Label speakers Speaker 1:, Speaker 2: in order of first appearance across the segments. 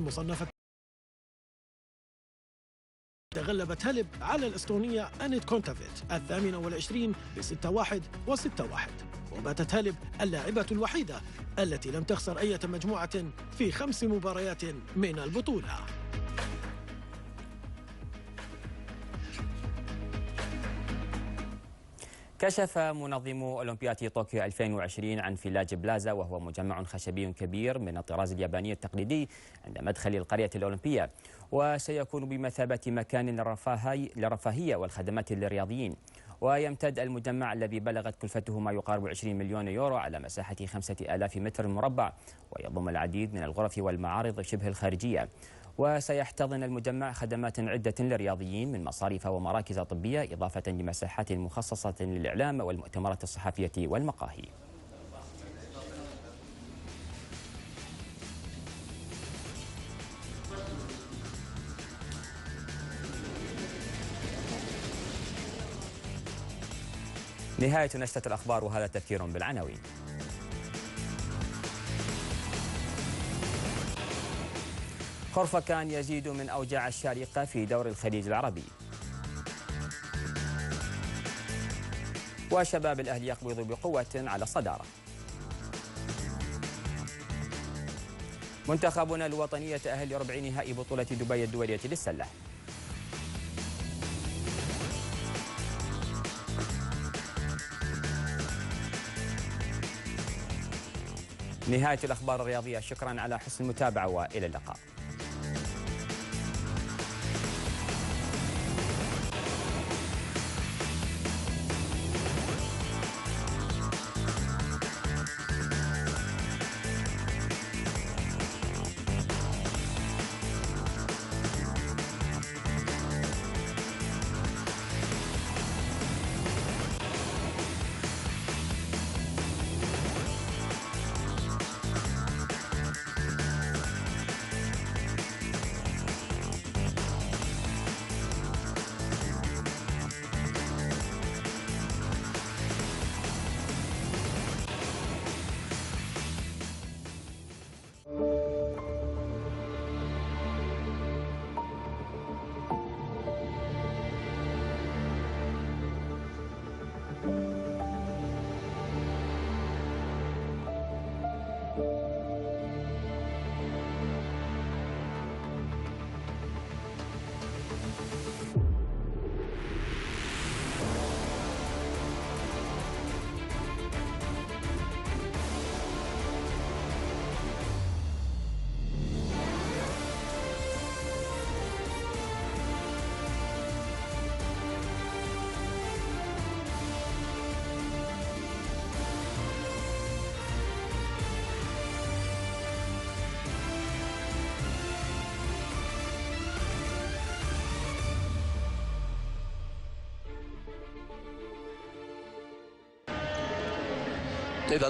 Speaker 1: مصنفة. تغلبت هالب على الإسطونية أنيت كونتافيت 28 ب6-1 و6-1، وباتت هالب اللاعبة الوحيدة التي لم تخسر أي مجموعة في 5 مباريات من البطولة.
Speaker 2: كشف منظمو أولمبياد طوكيو 2020 عن فيلاج بلازا، وهو مجمع خشبي كبير من الطراز الياباني التقليدي عند مدخل القرية الأولمبية، وسيكون بمثابة مكان للرفاهية والخدمات للرياضيين. ويمتد المجمع الذي بلغت كلفته ما يقارب 20 مليون يورو على مساحة 5000 متر مربع، ويضم العديد من الغرف والمعارض شبه الخارجية. وسيحتضن المجمع خدمات عدة للرياضيين من مصارف ومراكز طبية، إضافة لمساحات مخصصة للإعلام والمؤتمرات الصحفية والمقاهي. نهاية نشرة الأخبار، وهذا تذكير بالعناوين. خرفكان يزيد من أوجاع الشارقة في دور الخليج العربي. وشباب الأهلي يقبض بقوة على الصدارة. منتخبنا الوطني يتأهل لربع نهائي بطولة دبي الدولية للسلة. نهاية الأخبار الرياضية، شكرا على حسن المتابعة وإلى اللقاء.
Speaker 3: إذا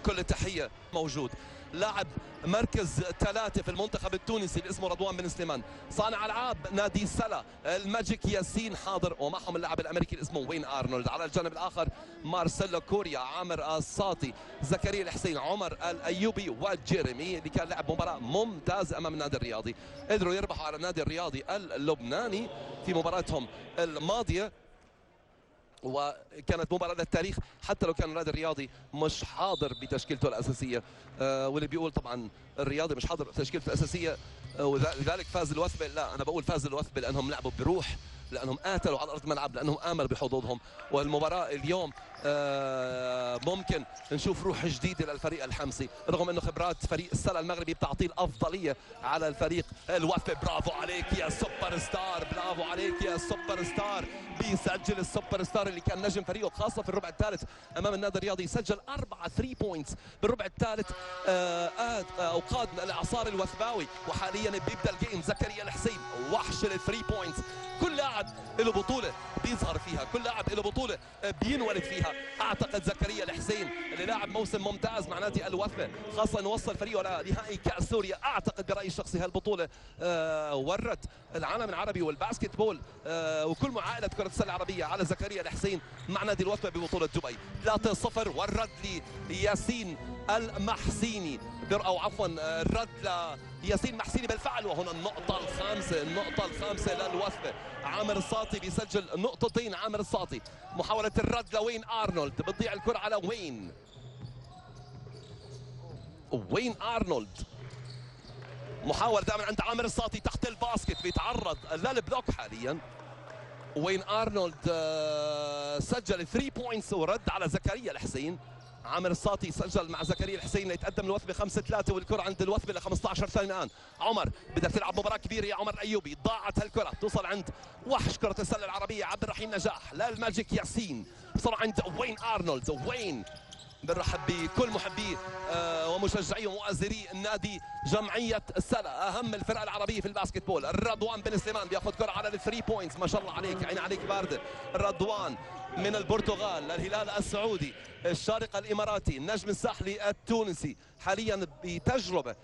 Speaker 3: كل التحية. موجود لاعب مركز 3 في المنتخب التونسي اللي اسمه رضوان بن سليمان، صانع العاب نادي سلا الماجيك ياسين حاضر، ومعهم اللاعب الامريكي اللي اسمه وين ارنولد. على الجانب الاخر مارسيلو كوريا، عامر الساطي، زكريا الحسين، عمر الايوبي وجيريمي، اللي كان لعب مباراه ممتازه امام النادي الرياضي. قدروا يربحوا على النادي الرياضي اللبناني في مباراتهم الماضيه، وكانت مباراة للتاريخ حتى لو كان النادي الرياضي مش حاضر بتشكيلته الأساسية. واللي بيقول طبعا الرياضي مش حاضر بتشكيلته الأساسية ولذلك فاز الوثبة، لا أنا بقول فاز الوثبة لأنهم لعبوا بروح، لأنهم قاتلوا على أرض الملعب، لأنهم آمنوا بحظوظهم. والمباراة اليوم ممكن نشوف روح جديدة للفريق الحمصي، رغم أنه خبرات فريق السلا المغربي بتعطيه الأفضلية على الفريق الوثبة. برافو عليك يا سوبر ستار، برافو عليك يا سوبر ستار. بيسجل السوبر ستار اللي كان نجم فريقه خاصة في الربع الثالث أمام النادي الرياضي، سجل 4 3 بوينتس بالربع الثالث وقاد الإعصار الوثباوي. وحاليا بيبدأ الجيم زكريا الحسين وحش الثري بوينتس. كل لاعب له بطولة بيظهر فيها، كل لاعب له بطولة بينولد فيها. أعتقد زكريا الحسين اللي لاعب موسم ممتاز مع نادي الوثبة، خاصة أنه وصل فريقه لنهائي كأس سوريا. أعتقد برأيي الشخصي هالبطولة ورت العالم العربي والباسكت بول وكل عائلة كرة السلة العربية على زكريا الحسين مع نادي الوثبة ببطولة دبي. 3-0 والرد لياسين المحسيني او عفوا الرد لياسين محسيني بالفعل. وهنا النقطة الخامسة للوثبة. عامر الساطي بيسجل نقطتين. عامر الساطي محاولة الرد لوين ارنولد، بتضيع الكرة على وين ارنولد. محاولة دائما عند عامر الساطي تحت الباسكت، بيتعرض للبلوك حاليا. وين ارنولد سجل 3 بوينتس ورد على زكريا الحسين. عامر الساطي سجل مع زكريا الحسين ليتقدم الوثبة 5-3 والكرة عند الوثبة ل 15 ثانية الآن. عمر بدك تلعب مباراة كبيرة يا عمر الأيوبي. ضاعت هالكرة، توصل عند وحش كرة السلة العربية عبد الرحيم نجاح للماجيك ياسين. بصر عند وين ارنولد. وين بنرحب بكل محبي ومشجعي ومؤازري النادي جمعية السلا، أهم الفرق العربية في الباسكت بول. رضوان بن سليمان بياخذ كرة على الثري بوينتس. ما شاء الله عليك، عين عليك باردة. رضوان من البرتغال للهلال السعودي، الشارقة الإماراتي، النجم الساحلي التونسي، حاليا بتجربة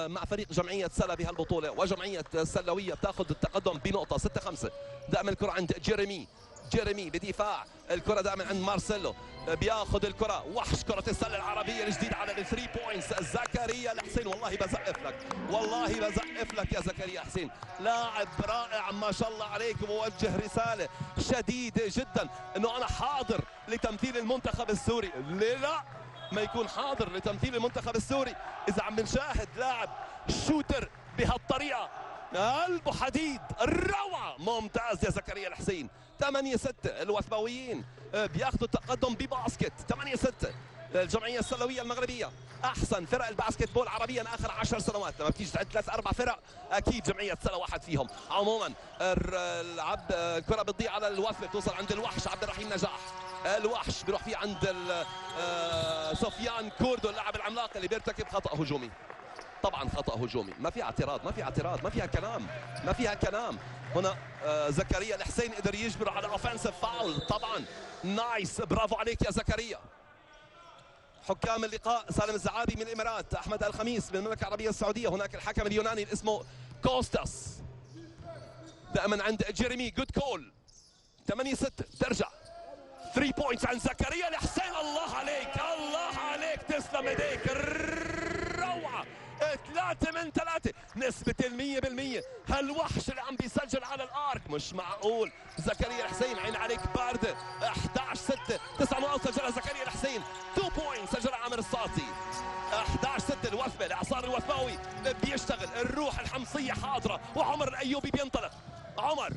Speaker 3: مع فريق جمعية سلا بهالبطولة. وجمعية السلوية بتاخذ التقدم بنقطة 6-5. دائما الكرة عند جيريمي بدفاع. الكرة دائما عند مارسيلو، بياخذ الكرة. وحش كرة السلة العربية الجديد على الثري بوينتس. زكريا الحسين، والله بزقف لك يا زكريا حسين، لاعب رائع ما شاء الله عليك. وبوجه رسالة شديدة جدا انه انا حاضر لتمثيل المنتخب السوري. ليه لا ما يكون حاضر لتمثيل المنتخب السوري اذا عم نشاهد لاعب شوتر بهالطريقة. قلبه حديد، الروعة، ممتاز يا زكريا الحسين. 8-6 الوثبويين بياخذوا التقدم بباسكت. 8-6 الجمعية السلوية المغربية، احسن فرق الباسكت بول عربيا اخر 10 سنوات. لما بتيجي تعد 3-4 فرق اكيد جمعية سلا واحد فيهم. عموما الكرة بتضيع على الوثبة، بتوصل عند الوحش عبد الرحيم نجاح. الوحش بيروح فيه عند سفيان كوردو اللاعب العملاق اللي بيرتكب خطأ هجومي. طبعا خطأ هجومي، ما في اعتراض، ما فيها كلام. هنا زكريا الحسين قدر يجبر على اوفنسيف فاول. طبعا نايس، برافو عليك يا زكريا. حكام اللقاء سالم الزعابي من الامارات، احمد الخميس من المملكه العربيه السعوديه، هناك الحكم اليوناني اللي اسمه كوستاس. دائما عند جيريمي، جود كول. 8-6 ترجع. 3 بوينتس عن زكريا الحسين. الله عليك تسلم ايديك، الروعه. 3 من 3 نسبة 100%. هالوحش اللي عم بيسجل على الارك مش معقول. زكريا الحسين عين عليك باردة. 11-6 9 نقاط سجلها زكريا الحسين. 2 بوينت سجلها عامر الساطي. 11-6 الوثبة لعصار الوثباوي بيشتغل. الروح الحمصية حاضرة وعمر الأيوبي بينطلق. عمر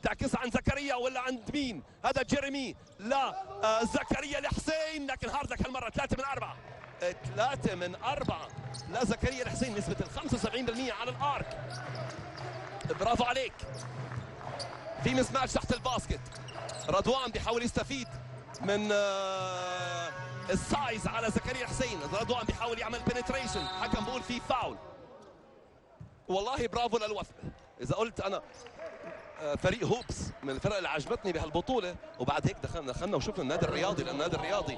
Speaker 3: تعكس عن زكريا ولا عند مين؟ هذا جيريمي. لا زكريا الحسين، لكن هاردك هالمرة 3 من 4. 3 من 4 لا زكريا الحسين، نسبة 75% على الارك. برافو عليك. في مسماتش تحت الباسكت. رضوان بيحاول يستفيد من السايز على زكريا الحسين. رضوان بيحاول يعمل بنتريشن، حكم بقول فيه فاول. والله برافو للوثبة. اذا قلت انا فريق هوبس من الفرق اللي عجبتني بهالبطوله، وبعد هيك دخلنا وشفنا النادي الرياضي، لان النادي الرياضي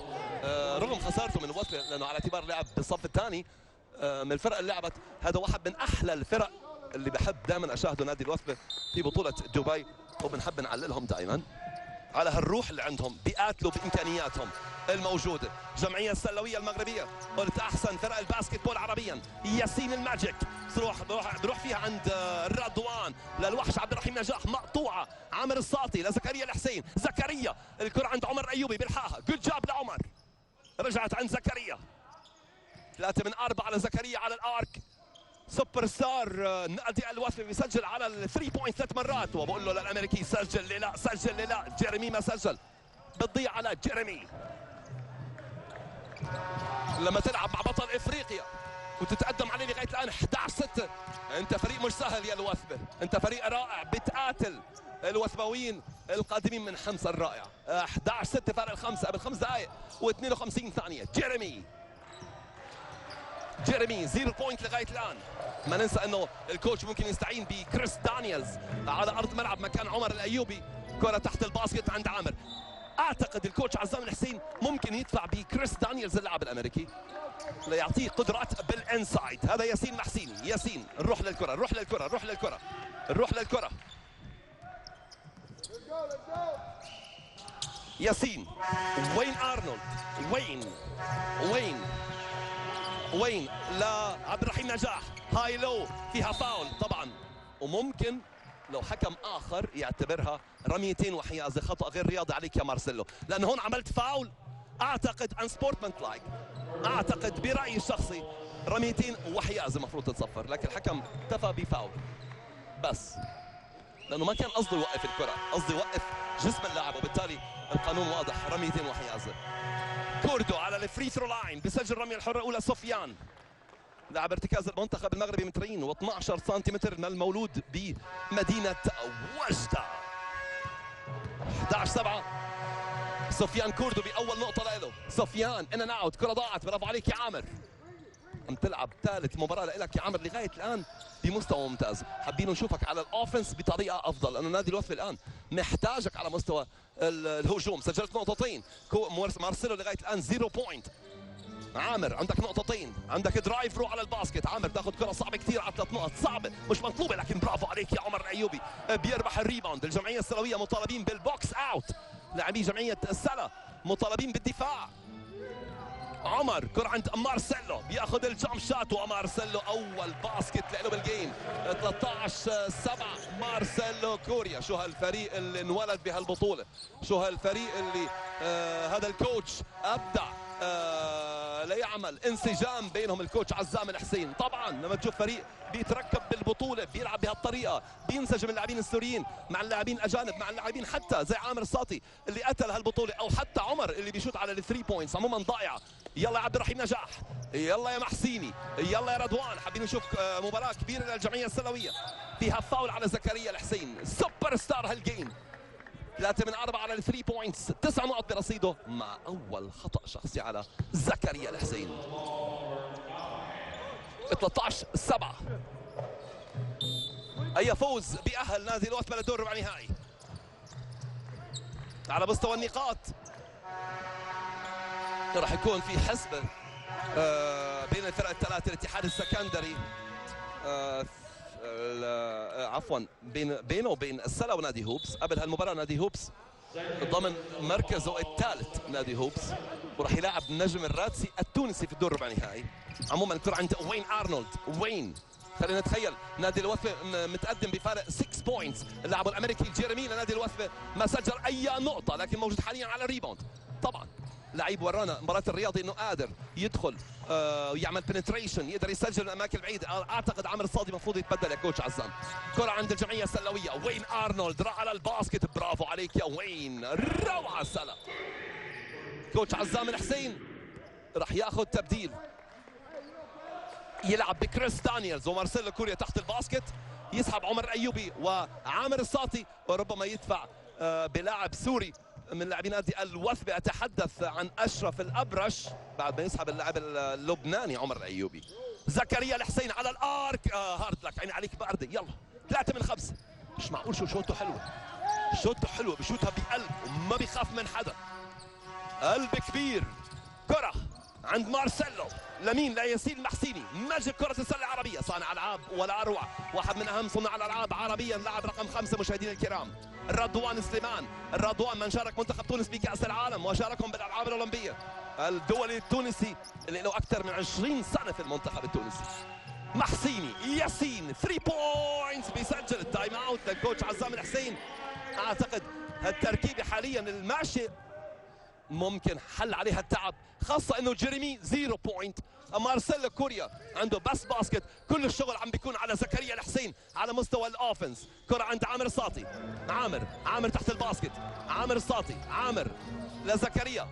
Speaker 3: رغم خسارته من الوثبه لانه على اعتبار لعب بالصف الثاني من الفرق اللي لعبت، هذا واحد من احلى الفرق اللي بحب دائما اشاهده نادي الوثبه في بطوله دبي، وبنحب نعللهم دائما على هالروح اللي عندهم، بيقاتلوا بامكانياتهم الموجوده. جمعيه السلويه المغربيه قلت احسن فرق الباسكت بول عربيا. ياسين الماجيك بروح فيها عند رضوان للوحش عبد الرحيم نجاح، مقطوعه. عامر الساطي لزكريا الحسين. زكريا الكره عند عمر الايوبي بيلحقها. جود جاب لعمر. رجعت عند زكريا. 3 من 4 على زكريا على الارك. سوبر ستار نادي الوثبه بيسجل على الثري بوينت 3 مرات، وبقول له للامريكي سجل لي لا. جيريمي ما سجل، بتضيع على جيريمي. لما تلعب مع بطل افريقيا وتتقدم عليه لغايه الان 11-6، انت فريق مش سهل يا الوثبه، انت فريق رائع بتقاتل الوثبويين القادمين من حمص الرائع. 11-6 فارق الخمسه قبل 5 دقائق و52 ثانيه. جيريمي 0 بوينت لغايه الان. ما ننسى انه الكوتش ممكن يستعين بكريس دانييلز على ارض ملعب مكان عمر الايوبي. كره تحت الباسكت عند عامر. اعتقد الكوتش عزام الحسين ممكن يدفع بكريس دانييلز اللاعب الامريكي ليعطيه قدرات بالانسايد. هذا ياسين محسيني. ياسين نروح للكره. ياسين. وين ارنولد. وين وين لعبد الرحيم نجاح، هاي لو فيها فاول طبعا، وممكن لو حكم اخر يعتبرها رميتين وحيازه، خطا غير رياضي عليك يا مارسيلو، لان هون عملت فاول اعتقد ان سبورتمنت لايك، اعتقد برايي الشخصي رميتين وحيازه المفروض تتصفر، لكن الحكم اكتفى بفاول بس، لانه ما كان قصده يوقف الكره، قصده يوقف جسم اللاعب، وبالتالي القانون واضح، رميتين وحيازه. كوردو على الفري ثرو لاين بسجل الرميه الحره الاولى. سفيان لاعب ارتكاز المنتخب المغربي مترين و12 سنتيمتر، من المولود بمدينه وجده. 11-7. سفيان كوردو باول نقطه له. سفيان ان اوت، كره ضاعت، برافو عليك يا عامر. عم تلعب ثالث مباراه لك يا عامر لغايه الان بمستوى ممتاز، حابين نشوفك على الاوفنس بطريقه افضل، لانه نادي الوثب الان محتاجك على مستوى الهجوم. سجلت نقطتين، مارسيلو لغايه الان 0 بوينت. عامر عندك نقطتين، عندك درايف رو على الباسكت، عامر تاخذ كره صعبه كثير على 3 نقط، صعبه مش مطلوبه، لكن برافو عليك يا عمر الايوبي، بيربح الريباوند. الجمعيه السلويه مطالبين بالبوكس اوت، لاعبي جمعيه السلا مطالبين بالدفاع. عمر كرة عند مارسيلو، بياخذ الجامب شات، ومارسيلو اول باسكت له بالجيم. 13-7 مارسيلو كوريا. شو هالفريق اللي انولد بهالبطوله، شو هالفريق اللي هذا الكوتش ابدع ليعمل انسجام بينهم، الكوتش عزام الحسين. طبعا لما تشوف فريق بيتركب بالبطوله بيلعب بهالطريقه، بينسجم اللاعبين السوريين مع اللاعبين الاجانب، مع اللاعبين حتى زي عامر الساطي اللي قتل هالبطوله، او حتى عمر اللي بيشوت على الثري بوينتس عموما ضايعه. يلا يا عبد الرحيم نجاح، يلا يا محسيني، يلا يا رضوان. حابين نشوف مباراه كبيره للجمعيه السلويه. فيها فاول على زكريا الحسين، سوبر ستار هالجيم. 3 من 4 على الثري بوينتس، 9 نقط برصيده، مع اول خطا شخصي على زكريا الحسين. 13-7. اي فوز بيأهل نادي الوثب للدور ربع نهائي. على مستوى النقاط راح يكون في حسبه بين الفرق الثلاثه، الاتحاد السكندري عفوا بينه وبين السلا ونادي هوبس. قبل هالمباراه نادي هوبس ضمن مركزه الثالث نادي هوبس، وراح يلاعب النجم الرادسي التونسي في الدور ربع نهائي. عموما الكره عند وين ارنولد. وين خلينا نتخيل نادي الوثبه متقدم بفارق 6 بوينتس. اللاعب الامريكي جيرمي لنادي الوثبه ما سجل اي نقطه، لكن موجود حاليا على الريباوند. طبعا لعيب ورانا مباراة الرياضي انه قادر يدخل ويعمل بنتريشن، يقدر يسجل من الاماكن البعيده. اعتقد عامر الصادي المفروض يتبدل يا كوتش عزام. كرة عند الجمعيه السلويه، وين ارنولد راح على الباسكت، برافو عليك يا وين، روعه السلا. كوتش عزام الحسين راح ياخذ تبديل، يلعب بكريس دانييلز ومارسيلو كوريا تحت الباسكت، يسحب عمر ايوبي وعامر الساطي، وربما يدفع بلاعب سوري من لاعبين نادي الوثبه. اتحدث عن اشرف الابرش بعد ما يسحب اللاعب اللبناني عمر الايوبي. زكريا الحسين على الارك، هارد لك، عيني عليك باردة. يلا 3 من 5. مش معقول، شوته حلوه، شوته حلوه، بشوتها بقلب وما بيخاف من حدا، قلب كبير. كره عند مارسيلو، لمين؟ لياسين المحسيني. ماجد كرة السلة العربية، صانع ألعاب ولا أروع، واحد من أهم صناع الألعاب عربيا، لاعب رقم 5 مشاهدينا الكرام، رضوان سليمان. الرضوان من شارك منتخب تونس بكأس العالم وشاركهم بالألعاب الأولمبية الدولي التونسي اللي له أكثر من 20 سنة في المنتخب التونسي. محسيني، ياسين 3 بوينتس، بيسجل التايم اوت للكوتش عزام الحسين. أعتقد هالتركيبة حاليا الماشي ممكن حل عليها التعب، خاصة انه جيريمي 0 بوينت، مارسيلو كوريا عنده بس باسكت. كل الشغل عم بيكون على زكريا الحسين على مستوى الاوفنس. كرة عند عامر الساطي، عامر تحت الباسكت، عامر الساطي، عامر لزكريا.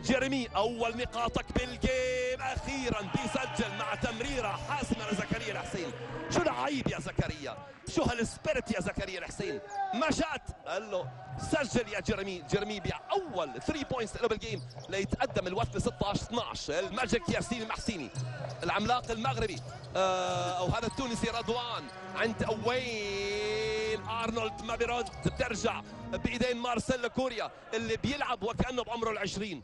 Speaker 3: جيريمي اول نقاطك بالجيم، اخيرا بيسجل مع تمريره حاسمه لزكريا الحسين. شو لعيب يا زكريا، شو هالسبيرت يا زكريا الحسين. ما شات قال له سجل يا جيريمي باول 3 بوينتس له بالجيم ليتقدم الوثبه 16-12. الماجيك ياسين المحسيني العملاق المغربي او هذا التونسي رضوان عند وين ارنولد ما بيرد، بترجع بايدين مارسيلو كوريا اللي بيلعب وكانه بعمره ال20.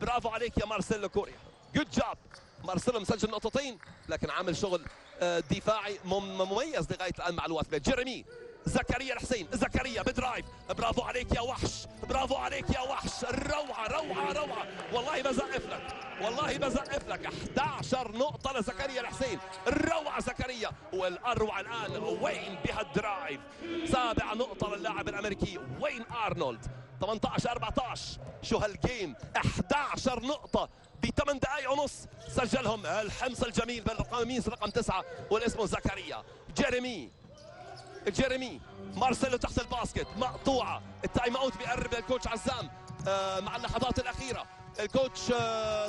Speaker 3: برافو عليك يا مارسيلو كوريا، جود جاب. مارسيلو مسجل نقطتين لكن عامل شغل دفاعي مميز لغايه الان مع الوثبه. جيريمي زكريا الحسين، زكريا بدرايف، برافو عليك يا وحش، برافو عليك يا وحش، روعة روعة روعة، والله بزقف لك، والله بزقف لك. 11 نقطة لزكريا الحسين، روعة زكريا. والأروع الآن وين بهالدرايف، 7 نقطة للاعب الأمريكي وين أرنولد. 18-14. شو هالجيم، 11 نقطة ب8 دقائق ونص سجلهم الحمص الجميل بالقميص رقم 9 والاسم زكريا. جيريمي مارسيلو تحت الباسكت، مقطوعة. التايم اوت بيقرب للكوتش عزام مع اللحظات الأخيرة. الكوتش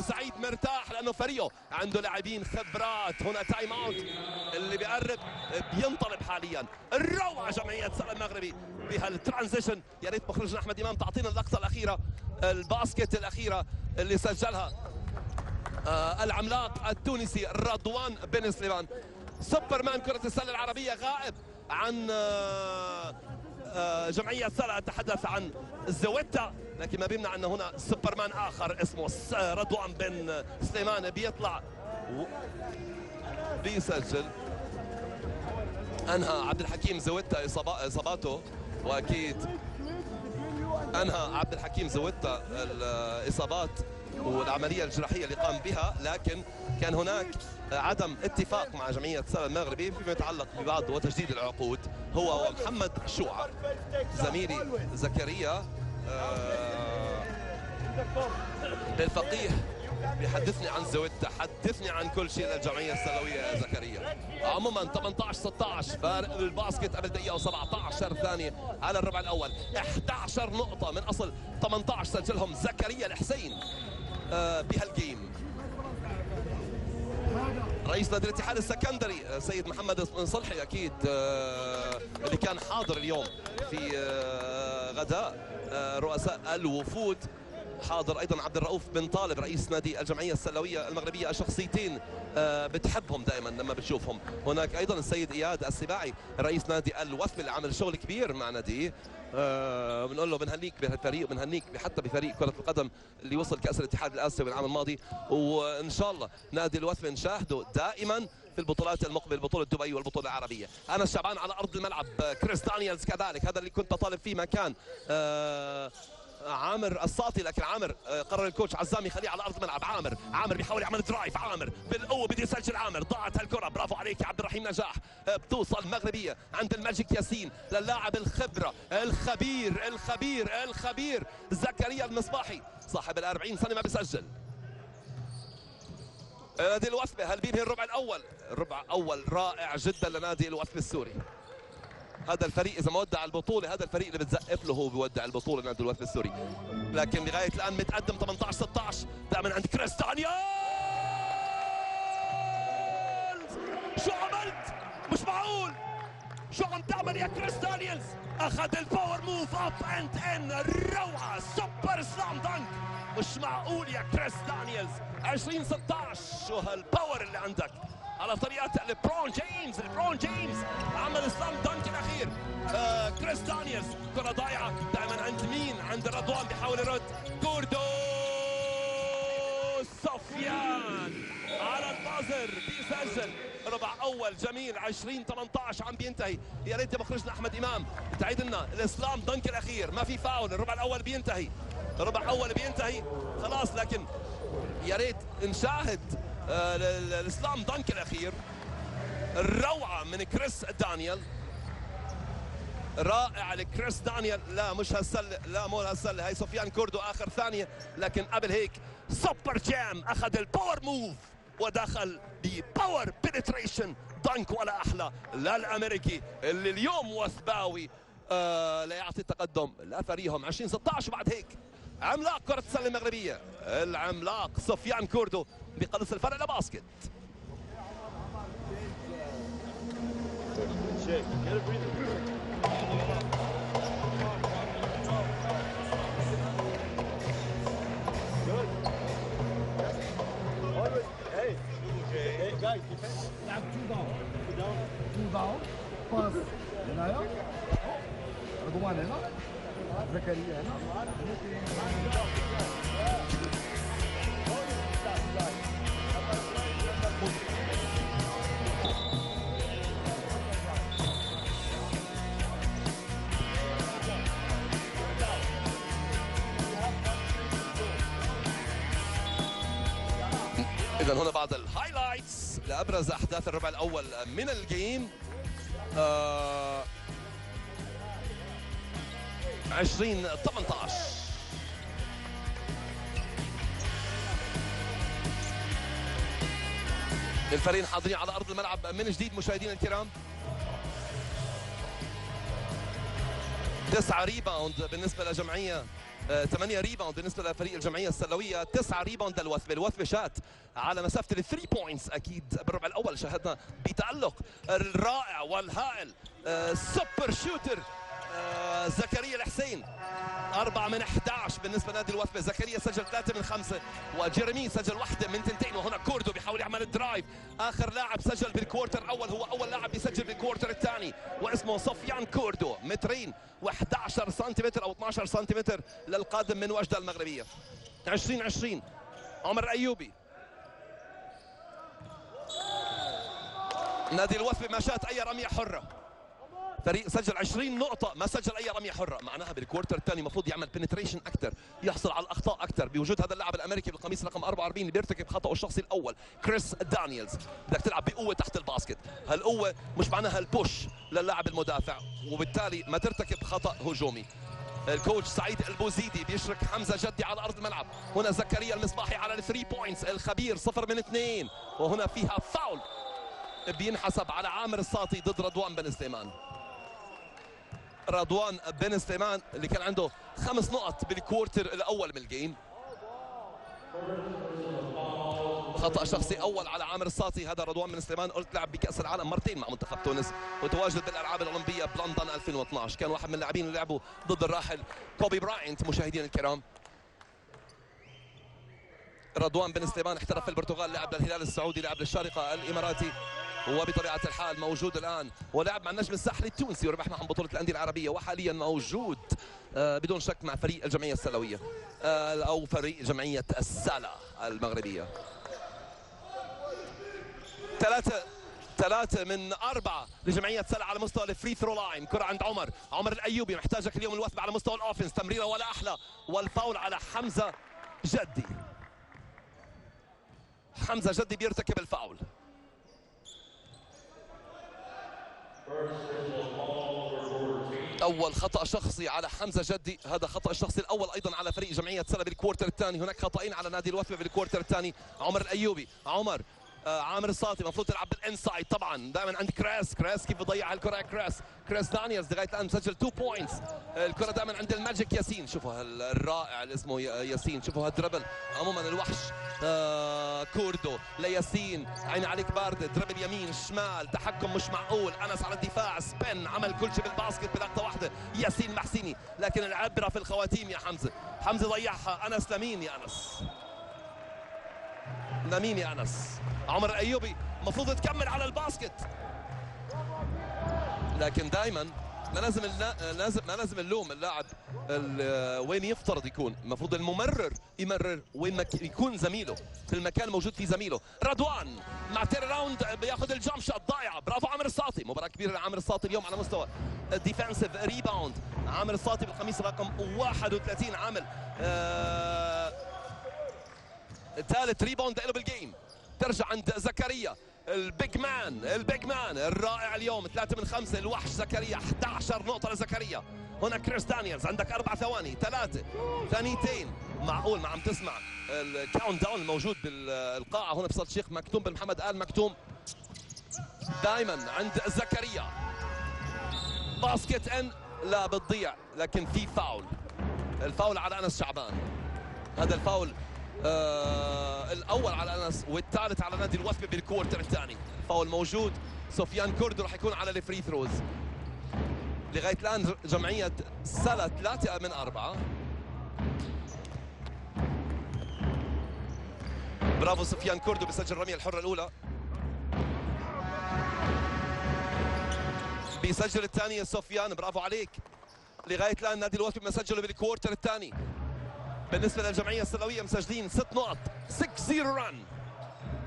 Speaker 3: سعيد مرتاح لأنه فريقه عنده لاعبين خبرات. هنا تايم اوت اللي بيقرب بينطلب حاليا. الروعة جمعية سلا المغربي بهالترانزيشن. يا ريت مخرجنا أحمد إمام تعطينا اللقطة الأخيرة، الباسكت الأخيرة اللي سجلها العملاق التونسي رضوان بن سليمان. سوبرمان كرة السلة العربية غائب عن جمعية سلا. أتحدث عن زويتا، لكن ما بيمنع أن هنا سوبرمان آخر اسمه رضوان بن سليمان بيطلع بيسجل. أنهى عبد الحكيم زويتا إصاباته، وأكيد أنهى عبد الحكيم زويتا الإصابات والعملية الجراحية اللي قام بها، لكن كان هناك عدم اتفاق مع جمعية سلا المغربي فيما يتعلق ببعض وتجديد العقود. هو ومحمد شوعة زميلي زكريا الفقيه بيحدثني عن زويتا، حدثني عن كل شيء للجمعية السلوية يا زكريا. عموما 18-16 فارق الباسكت قبل دقيقة و17 ثانية على الربع الأول. 11 نقطة من أصل 18 سجلهم زكريا الحسين بهالجيم. رئيس نادي الاتحاد السكندري سيد محمد صلحي أكيد اللي كان حاضر اليوم في غداء رؤساء الوفود، حاضر ايضا عبد الرؤوف بن طالب رئيس نادي الجمعيه السلويه المغربيه. شخصيتين بتحبهم دائما لما بتشوفهم. هناك ايضا السيد اياد السباعي رئيس نادي الوثب اللي عمل شغل كبير مع ناديه. بنقول له بنهنيك بهالفريق، بنهنيك حتى بفريق كره القدم اللي وصل كاس الاتحاد الاسيوي العام الماضي، وان شاء الله نادي الوثب نشاهده دائما في البطولات المقبله، بطوله دبي والبطوله العربيه. انا الشعبان على ارض الملعب، كريس دانييلز كذلك، هذا اللي كنت بطالب فيه مكان عامر الساطي، لكن عامر قرر الكوتش عزام يخليه على ارض الملعب. عامر بيحاول يعمل درايف، عامر بالقوه بده يسجل. عامر ضاعت هالكره، برافو عليك يا عبد الرحيم نجاح. بتوصل مغربيه عند الماجيك ياسين للاعب الخبره الخبير زكريا المصباحي صاحب ال40 سنه ما بيسجل. نادي الوثبه هل بينهي الربع الاول؟ ربع اول رائع جدا لنادي الوثبه السوري. هذا الفريق اذا ما ودع البطوله، هذا الفريق اللي بتزقف له هو بيودع البطوله نادي الوثب السوري. لكن لغايه الان متقدم 18-16 دائما عند كريس دانييلز. شو عملت؟ مش معقول، شو عم تعمل يا كريس دانييلز؟ اخذ الباور موف اب اند ان، روعه سوبر سلام دانك. مش معقول يا كريس دانييلز. 20-16 شو هالباور اللي عندك على طريقة لبرون جيمس عمل سلام دانك الأخير. كريس دانييلز كرة ضايعة دائما عند مين؟ عند رضوان بيحاول يرد. كوردو سفيان على البازر بيسجل. ربع أول جميل. 20-18 عم بينتهي. يا ريت مخرجنا أحمد إمام تعيد لنا السلام دانك الأخير، ما في فاول. الربع الأول بينتهي، خلاص، لكن يا ريت نشاهد السلام دانك الاخير. الروعه من كريس دانييل، رائع لكريس دانييل. لا مش هالسله، لا مو هالسله، هاي سفيان كوردو اخر ثانيه، لكن قبل هيك سوبر جام اخذ الباور موف ودخل بباور بنتريشن دانك ولا احلى للامريكي اللي اليوم وثباوي ليعطي التقدم لفريقهم. 20-16 بعد هيك عملاق كرة السلة المغربية العملاق سفيان كوردو بيقلص الفرق لباسكت.
Speaker 4: زكريا هنا
Speaker 3: إذا هنا بعض الهايلايتس لأبرز أحداث الربع الأول من الجيم. 20-18. الفريقين حاضرين على أرض الملعب من جديد مشاهدينا الكرام. 9 ريباوند بالنسبة لجمعية 8 ريباوند بالنسبة لفريق الجمعية السلوية. 9 ريباوند للوثبة. الوثبة شات على مسافة الثري بوينتس أكيد بالربع الأول. شاهدنا بتألق الرائع والهائل سوبر شوتر زكريا الحسين. 4 من 11 بالنسبة لنادي الوثبة. زكريا سجل 3 من 5 وجيريمي سجل 1 من 2. وهنا كوردو بيحاول يعمل الدرايف. آخر لاعب سجل بالكوارتر الأول هو أول لاعب بيسجل بالكوارتر الثاني واسمه سفيان كوردو. 2 و11 سنتيمتر أو 12 سنتيمتر للقادم من وجدة المغربية. 20-20. عمر الأيوبي. نادي الوثبة ما شات أي رمية حرة. فريق سجل 20 نقطة ما سجل أي رمية حرة. معناها بالكوارتر الثاني المفروض يعمل بنتريشن أكثر، يحصل على الأخطاء أكثر بوجود هذا اللاعب الأمريكي بالقميص رقم 44 اللي بيرتكب خطأه الشخصي الأول كريس دانييلز. بدك تلعب بقوة تحت الباسكت. هالقوة مش معناها البوش للاعب المدافع وبالتالي ما ترتكب خطأ هجومي. الكوتش سعيد البوزيدي بيشرك حمزة جدي على أرض الملعب. هنا زكريا المصباحي على الثري بوينتس الخبير 0 من 2 وهنا فيها فاول بينحسب على عامر الساطي ضد رضوان بن سليمان. رضوان بن سليمان اللي كان عنده 5 نقط بالكوارتر الأول من الجيم. خطأ شخصي أول على عامر الساطي. هذا رضوان بن سليمان قلت لعب بكأس العالم مرتين مع منتخب تونس وتواجد بالألعاب الأولمبية بلندن 2012. كان واحد من اللاعبين اللي لعبوا ضد الراحل كوبي براينت مشاهدينا الكرام. رضوان بن سليمان احترف في البرتغال، لعب للهلال السعودي، لعب للشارقة الإماراتي وبطبيعة الحال موجود الآن ولعب مع النجم الساحلي التونسي وربح معهم بطولة الأندية العربية وحاليا موجود بدون شك مع فريق الجمعية السلوية أو فريق جمعية السالة المغربية. 3 من 4 لجمعية سلا على مستوى الفري ثرو لاين. كرة عند عمر الأيوبي محتاجك اليوم الوثبة على مستوى الأوفنس. تمريرة ولا أحلى والفاول على حمزة جدي. حمزة جدي بيرتكب الفاول. أول خطأ شخصي على حمزة جدي. هذا خطأ الشخصي الأول أيضا على فريق جمعية سلا بالكوارتر الثاني. هناك خطأين على نادي الوثبة بالكوارتر الثاني. عمر الأيوبي. عامر الساطي المفروض تلعب بالانسايد. طبعا دائما عند كريس كيف بيضيع الكره. كريس دانييلز لغايه الان مسجل 2 بوينتس. الكره دائما عند الماجيك ياسين. شوفوا الرائع اللي اسمه ياسين. شوفوا هالدربل عموما الوحش. كوردو لياسين. عين عليك بارده. دربل يمين شمال تحكم مش معقول. انس على الدفاع سبين عمل كل شيء بالباسكت بلقطه واحده. ياسين محسيني لكن العبره في الخواتيم يا حمزه ضيعها. انس لمين يا انس. عمر الأيوبي المفروض تكمل على الباسكت لكن دائما ما لازم اللوم اللاعب وين يفترض يكون. المفروض الممرر يمرر وين يكون زميله في المكان الموجود فيه زميله. رضوان مع تير راوند بياخذ الجامب شوت ضايعه. برافو عامر الساطي. مباراه كبيره لعامر الساطي اليوم على مستوى الديفنسيف ريباوند. عامر الساطي بالقميص رقم 31 عامل ثالث ريباوند له بالجيم. ترجع عند زكريا البيج مان الرائع اليوم. 3 من 5 الوحش زكريا. 11 نقطة لزكريا. هنا كريس دانييلز. عندك 4 ثواني 3 ثانيتين. معقول ما عم تسمع الكاونت داون الموجود بالقاعة هنا بصالة الشيخ مكتوم بن محمد آل مكتوم. دائما عند زكريا باسكت ان لا بتضيع لكن في فاول. الفاول على أنس شعبان. هذا الفاول الأول على أنس والثالث على نادي الوثبة بالكوارتر الثاني. فاول موجود. سفيان كوردو راح يكون على الفري ثروز. لغاية الآن جمعية سلا 3 من 4. برافو سفيان كوردو بيسجل الرمية الحرة الأولى. بيسجل الثانية سفيان. برافو عليك. لغاية الآن نادي الوثبة مسجله بالكوارتر الثاني. بالنسبة للجمعية السلوية مسجلين 6 نقط 6-0 رن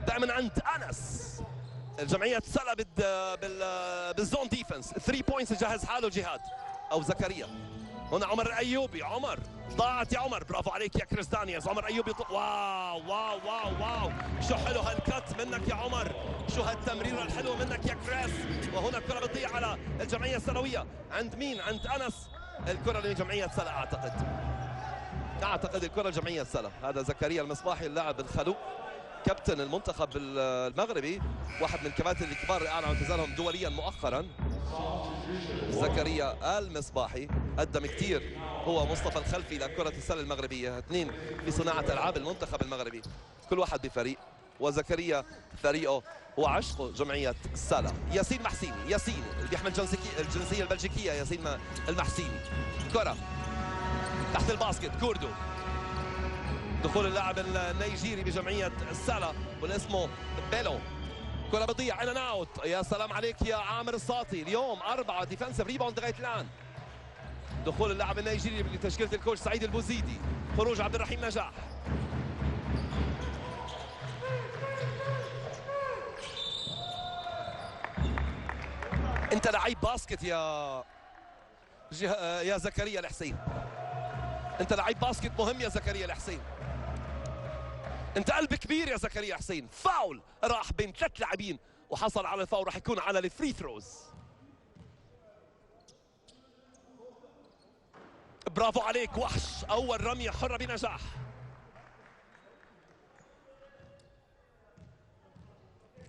Speaker 3: دائما عند أنس. الجمعية سلا بالزون ديفنس 3 بوينتس. جهز حاله جهاد أو زكريا. هنا عمر الأيوبي. عمر ضاعت يا عمر، برافو عليك يا كريس دانييلز. عمر أيوبي واو واو واو واو، شو حلو هالكت منك يا عمر، شو هالتمريرة الحلوة منك يا كريس. وهنا الكرة بتضيع على الجمعية السلوية. عند مين؟ عند أنس. الكرة لجمعية سلا أعتقد الكرة لجمعية سلا. هذا زكريا المصباحي اللاعب الخلوق كابتن المنتخب المغربي، واحد من الكباتن الكبار اللي أعلنوا اعتزالهم دوليا مؤخرا. زكريا المصباحي قدم كثير هو مصطفى الخلفي لكرة السلة المغربية، اثنين في صناعة ألعاب المنتخب المغربي، كل واحد بفريق، وزكريا فريقه وعشقه جمعية سلا. ياسين محسيني، ياسين اللي بيحمل الجنسية البلجيكية، ياسين المحسيني. كرة تحت الباسكت، كوردو. دخول اللاعب النيجيري بجمعية سلا واللي اسمه بيلو. كرة بتضيع، ان ان اوت. يا سلام عليك يا عامر الساطي، اليوم 4 ديفنسيف ريباوند لغاية الآن. دخول اللاعب النيجيري بتشكيلة الكوتش سعيد البوزيدي. خروج عبد الرحيم نجاح. انت لعيب باسكت يا زكريا الحسين، انت لعيب باسكت مهم يا زكريا الحسين، انت قلب كبير يا زكريا حسين. فاول راح بين 3 لاعبين وحصل على الفاول، راح يكون على الفري ثروز. برافو عليك وحش، اول رمية حرة بنجاح.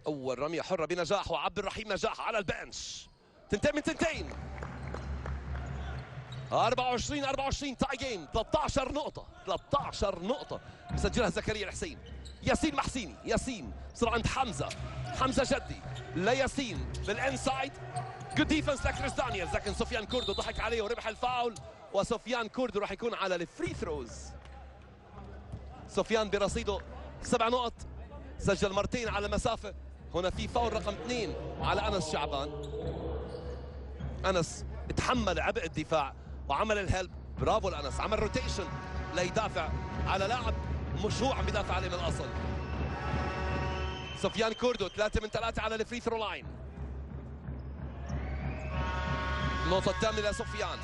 Speaker 3: اول رمية حرة بنجاح وعبد الرحيم نجاح على البنش. 2 من 2. 24 تاي جيم. 13 نقطة مسجلها زكريا الحسين. ياسين محسيني، ياسين صار عند حمزة جدي لياسين بالانسايد. جود ديفنس لكريس دانييلز، لكن سفيان كوردو ضحك عليه وربح الفاول، وسفيان كوردو راح يكون على الفري ثروز. سفيان برصيده 7 نقط، سجل مرتين على مسافة. هنا في فاول رقم 2 على أنس شعبان. أنس تحمل عبء الدفاع وعمل الهلب. برافو لأنس، عمل روتيشن ليدافع على لاعب مش هو عم يدافع عليه من الأصل. سفيان كوردو 3 من 3 على الفري ثرو لاين. النقطة الثامنة لسفيان.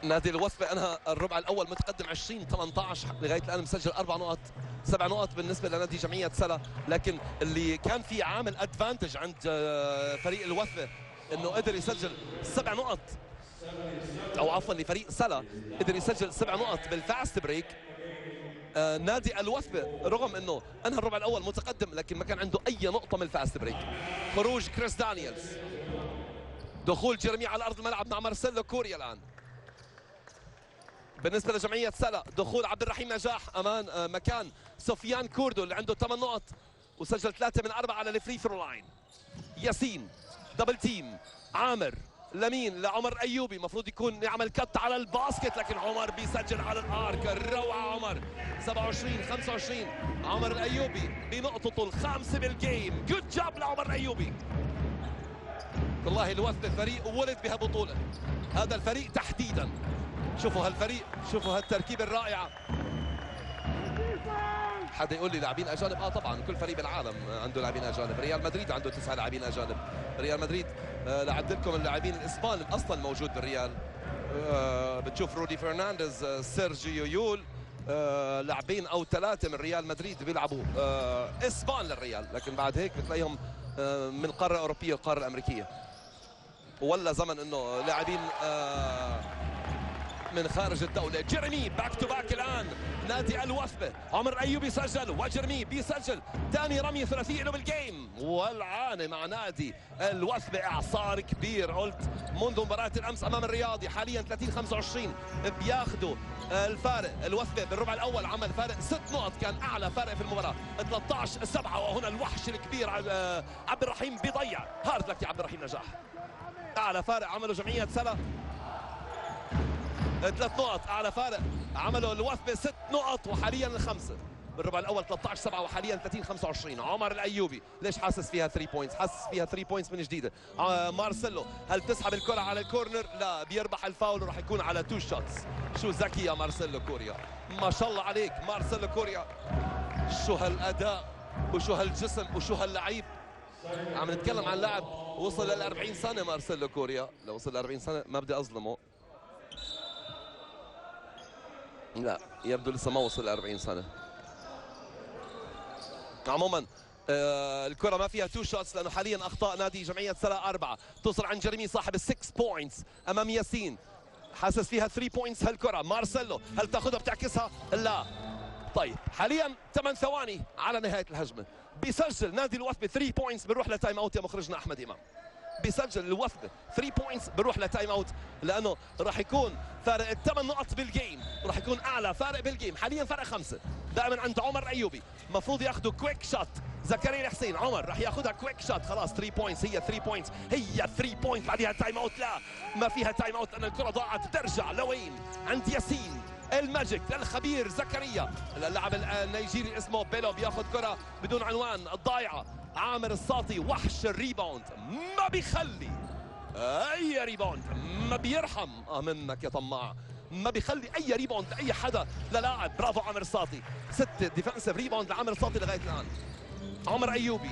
Speaker 3: نادي الوثبة انهى الربع الاول متقدم 20-18 لغايه الان، مسجل 4 نقط، 7 نقط بالنسبه لنادي جمعيه سلا. لكن اللي كان في عامل ادفانتج عند فريق الوثبة انه قدر يسجل 7 نقط، او عفوا لفريق سلا قدر يسجل 7 نقط بالفاست بريك. نادي الوثبة رغم انه انهى الربع الاول متقدم لكن ما كان عنده اي نقطه من الفاست بريك. خروج كريس دانييلز، دخول جيرمي على ارض الملعب مع مارسيلو كوريا. الان بالنسبة لجمعية سلا دخول عبد الرحيم نجاح أمان مكان سفيان كوردو اللي عنده 8 نقط وسجل 3 من 4 على الفري ثرو لاين. ياسين دبل تيم، عامر لمين؟ لعمر أيوبي، مفروض يكون يعمل كت على الباسكت لكن عمر بيسجل على الارك. الروعة عمر، 27-25. عمر الأيوبي بنقطته الخامسة بالجيم. جود جاب لعمر الأيوبي. والله الوثبة فريق ولد بهالبطولة، هذا الفريق تحديدا. شوفوا هالفريق، شوفوا هالتركيبة الرائعة. حدا يقول لي لاعبين اجانب؟ طبعا كل فريق بالعالم عنده لاعبين اجانب. ريال مدريد عنده 9 لاعبين اجانب. ريال مدريد لعبت لكم اللاعبين الاسبان اصلا موجود بالريال. بتشوف رودي فرنانديز، سيرجيو يول، لاعبين او 3 من ريال مدريد بيلعبوا اسبان للريال، لكن بعد هيك بتلاقيهم من القاره الاوروبيه والقاره الامريكيه. ولا زمن انه لاعبين من خارج الدولة. جيرمي باك تو باك الآن نادي الوثبة. عمر أيوبي سجل وجيرمي بيسجل ثاني رمية ثلاثية له بالجيم. والعانة مع نادي الوثبة إعصار كبير قلت منذ مباراة الأمس أمام الرياضي. حاليا 30-25 بياخدوا الفارق. الوثبة بالربع الأول عمل فارق 6 نقط، كان أعلى فارق في المباراة 13-7. وهنا الوحش الكبير عبد الرحيم بيضيع. هارد لك يا عبد الرحيم نجاح. أعلى فارق عمله جمعية سلا 3 نقط، اعلى فارق عملوا الوثبة 6 نقط وحاليا الخمسة. بالربع الاول 13-7 وحاليا 30-25. عمر الايوبي ليش حاسس فيها 3 بوينتس؟ حاسس فيها 3 بوينتس من جديده. مارسيلو هل تسحب الكره على الكورنر؟ لا، بيربح الفاول وراح يكون على 2 شوتس. شو ذكي يا مارسيلو كوريا، ما شاء الله عليك مارسيلو كوريا. شو هالاداء وشو هالجسم وشو هاللعيب. عم نتكلم عن لاعب وصل لل 40 سنه مارسيلو كوريا. لو وصل ل 40 سنه ما بدي اظلمه، لا يبدو لسه ما وصل ل 40 سنه. عموما الكرة ما فيها تو شوتس لأنه حاليا أخطاء نادي جمعية سلا 4. توصل عن جيريمي صاحب السكس بوينتس أمام ياسين، حاسس فيها 3 بوينتس هالكرة. مارسيلو هل تاخذها بتعكسها؟ لا. طيب حاليا 8 ثواني على نهاية الهجمة. بيسجل نادي الوثبة 3 بوينتس، بنروح لتايم اوت يا مخرجنا أحمد إمام. بيسجل الوثبة 3 بوينتس، بنروح لتايم اوت لأنه راح يكون فارق 8 نقط بالجيم، راح يكون أعلى فارق بالجيم. حاليا فرق 5 دائما عند عمر أيوبي، المفروض ياخذوا كويك شوت. زكريا الحسين عمر راح ياخذها كويك شوت. خلاص 3 بوينتس، هي 3 بوينتس، هي 3 بوينتس. بعدها تايم اوت؟ لا ما فيها تايم اوت لأن الكرة ضاعت. ترجع لوين؟ عند ياسين الماجيك للخبير زكريا. اللاعب النيجيري اسمه بيلو بياخذ كرة بدون عنوان الضايعة. عامر الساطي وحش الريباوند، ما بيخلي اي ريباوند، ما بيرحم منك يا طماع، ما بيخلي اي ريباوند لاي حدا للاعب. برافو عامر الساطي، 6 ديفنسيف ريباوند لعامر الساطي لغايه الان. عمر ايوبي،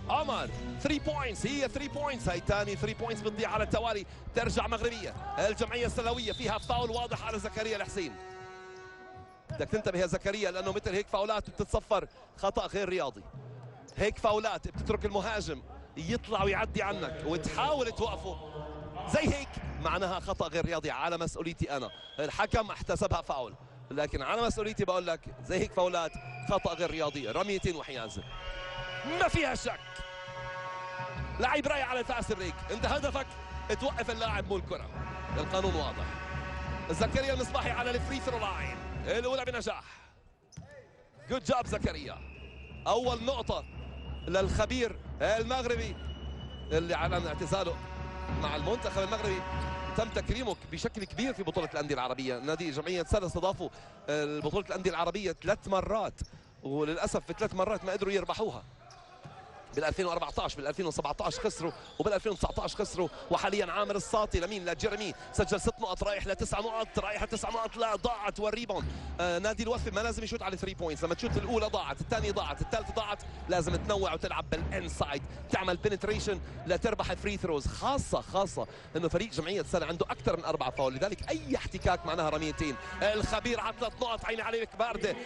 Speaker 3: عمر 3 بوينتس، هي 3 بوينتس، هي ثاني 3 بوينتس بتضيع على التوالي. ترجع مغربيه الجمعيه السلويه، فيها فاول واضح على زكريا الحسين. بدك تنتبه يا زكريا لانه مثل هيك فاولات بتتصفر خطا غير رياضي. هيك فاولات بتترك المهاجم يطلع ويعدي عنك وتحاول توقفه زي هيك، معناها خطا غير رياضي. على مسؤوليتي انا، الحكم احتسبها فاول، لكن على مسؤوليتي بقول لك زي هيك فاولات خطا غير رياضي. رميتين وحيازه ما فيها شك. لعيب رايح على الفاست بريك، انت هدفك توقف اللاعب مو الكره، القانون واضح. زكريا المصباحي على الفري ثرو لاين الاولى بنجاح. جود جاب زكريا. اول نقطه للخبير المغربي اللي اعلن اعتزاله مع المنتخب المغربي. تم تكريمه بشكل كبير في بطوله الانديه العربيه. نادي جمعيه سلا استضافوا بطوله الانديه العربيه 3 مرات، وللاسف في 3 مرات ما قدروا يربحوها. بال 2014 بال 2017 خسروا، وبال 2019 خسروا. وحاليا عامر الساطي لمين؟ لجيرمي، سجل 6 نقط، رايح ل9 نقط، رايح 9 نقط، لا ضاعت. والريباوند نادي الوثبة ما لازم يشوت على 3 بوينتس، لما تشوت الاولى ضاعت، الثانيه ضاعت، الثالثه ضاعت، لازم تنوع وتلعب بالانسايد، تعمل بنتريشن لتربح الفري ثروز. خاصه انه فريق جمعيه سلا عنده اكثر من 4 فاول، لذلك اي احتكاك معناها رميتين. الخبير على 3 نقط، عيني عليك بارده.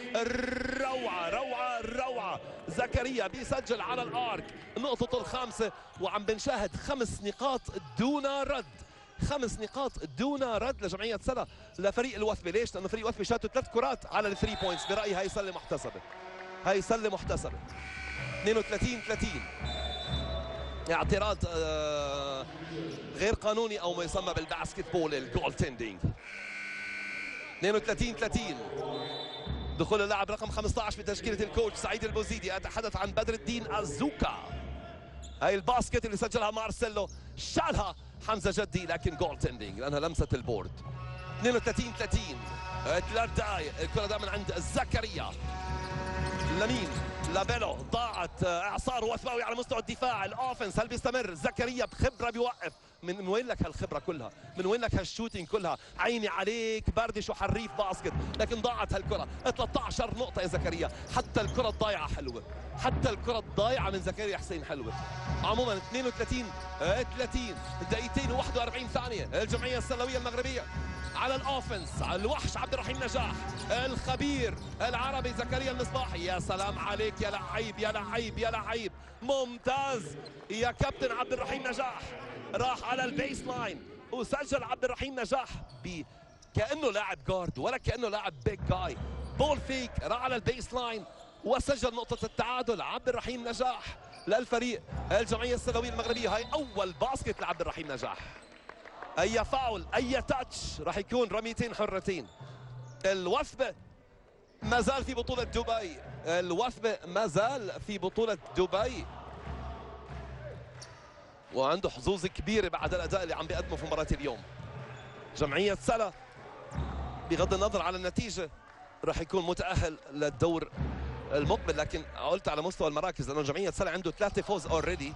Speaker 3: روعه زكريا بيسجل على الارك نقطته الخامسة، وعم بنشاهد 5 نقاط دون رد. 5 نقاط دون رد لجمعية سلا لفريق الوثبة. ليش؟ لأنه فريق الوثبة شاتوا 3 كرات على ال 3 بوينتس. برأيي هاي سلة محتسبة، هاي سلة محتسبة. 32-30 اعتراض غير قانوني او ما يسمى بالباسكت بول الجول تندينج. 32-30 دخول اللاعب رقم 15 بتشكيلة الكوتش سعيد البوزيدي. أتحدث عن بدر الدين أزوكا. هاي الباسكت اللي سجلها مارسيلو، شالها حمزة جدي، لكن جول تندينج لأنها لمسة البورد. 32-30 3 دقائق. الكرة دائما عند زكريا لمين؟ لابيلو. ضاعت. اعصار وثباوي على مستوى الدفاع. الاوفنس هل بيستمر؟ زكريا بخبره بيوقف. من وين لك هالخبره كلها؟ من وين لك هالشوتينج كلها؟ عيني عليك بردش وحريف باسكت، لكن ضاعت هالكره. 13 نقطه يا زكريا. حتى الكره الضايعه حلوه، حتى الكره الضايعه من زكريا حسين حلوه. عموما 32-30 دقيقتين و41 ثانيه. الجمعيه السلويه المغربيه على الاوفنس، على الوحش عبد الرحيم نجاح، الخبير العربي زكريا المصباحي. يا سلام عليك يا لعيب يا لعيب يا لعيب، ممتاز يا كابتن عبد الرحيم نجاح. راح على البيس لاين وسجل عبد الرحيم نجاح كانه لاعب جارد ولا كانه لاعب بيج جاي. بول فيك، راح على البيس لاين وسجل نقطه التعادل. عبد الرحيم نجاح للفريق الجمعيه السلويه المغربيه. هاي اول باسكت لعبد الرحيم نجاح. اي فاول اي تاتش راح يكون رميتين حرتين. الوثبه ما زال في بطوله دبي، الوثبه ما زال في بطوله دبي وعنده حظوظ كبيره بعد الاداء اللي عم بيقدمه في مباراه اليوم. جمعيه سلا بغض النظر على النتيجه راح يكون متاهل للدور المقبل، لكن قلت على مستوى المراكز لانه جمعيه سلا عنده 3 فوز اوريدي،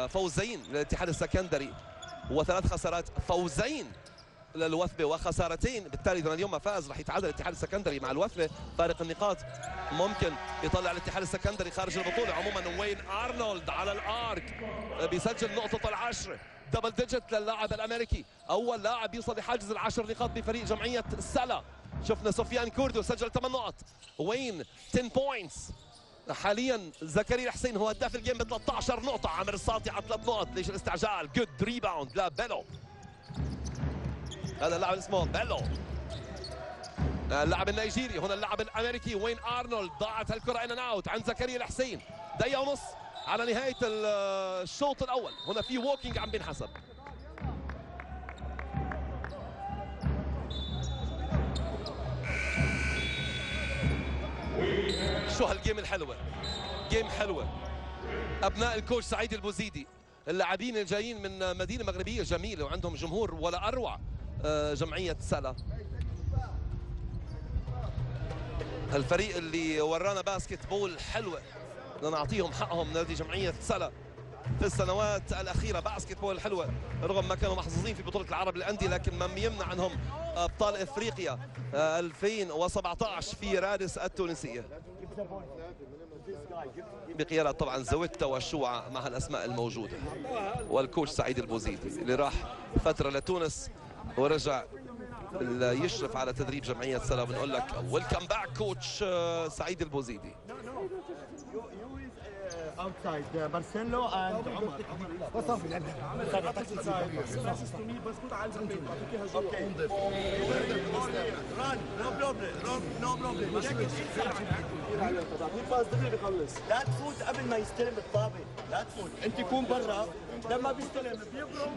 Speaker 3: فوزين للاتحاد السكندري و3 خسارات، فوزين للوثبة وخسارتين، بالتالي إذا اليوم ما فاز راح يتعادل الاتحاد السكندري مع الوثبة، فارق النقاط ممكن يطلع الاتحاد السكندري خارج البطولة. عموما وين أرنولد على الآرك بيسجل نقطة العشرة، دبل ديجيت للاعب الأمريكي، أول لاعب يوصل لحاجز العشر نقاط بفريق جمعية سلا. شفنا سفيان كوردو سجل 8 نقط، وين 10 بوينتس. حاليا زكريا الحسين هو هداف الجيم ب 13 نقطة، عامر الساطي على 3 نقط. ليش الاستعجال؟ جود ريباوند لبيلو، هذا اللاعب اسمه بيلو، اللاعب النيجيري. هنا اللاعب الامريكي وين ارنولد، ضاعت الكره ان اوت عند زكريا الحسين. دقيقه ونص على نهايه الشوط الاول. هنا في ووكينج عم بينحسب. شو هالجيم الحلوه، جيم حلوه. ابناء الكوش سعيد البوزيدي، اللاعبين الجايين من مدينه مغربيه جميله وعندهم جمهور ولا اروع. جمعيه سلا، الفريق اللي ورانا باسكت بول حلوه، بدنا نعطيهم حقهم. نادي جمعيه سلا في السنوات الاخيره باسكت بول حلوه، رغم ما كانوا محظوظين في بطوله العرب للانديه، لكن ما يمنع عنهم ابطال افريقيا 2017 في رادس التونسيه بقياده طبعا زويتا وشوعة مع الاسماء الموجوده، والكوش سعيد البوزيدي اللي راح فتره لتونس ورجع يشرف على تدريب جمعيه سلا. بنقول لك ويلكم باك كوتش سعيد البوزيدي.
Speaker 4: outside Marcelo and عمر. وصف لعبها. اوكي. run no problem. باص دغري بيخلص. لا تفوت قبل ما يستلم الطابة، لا تفوت. انت كون برا لما بيستلم بيبرم.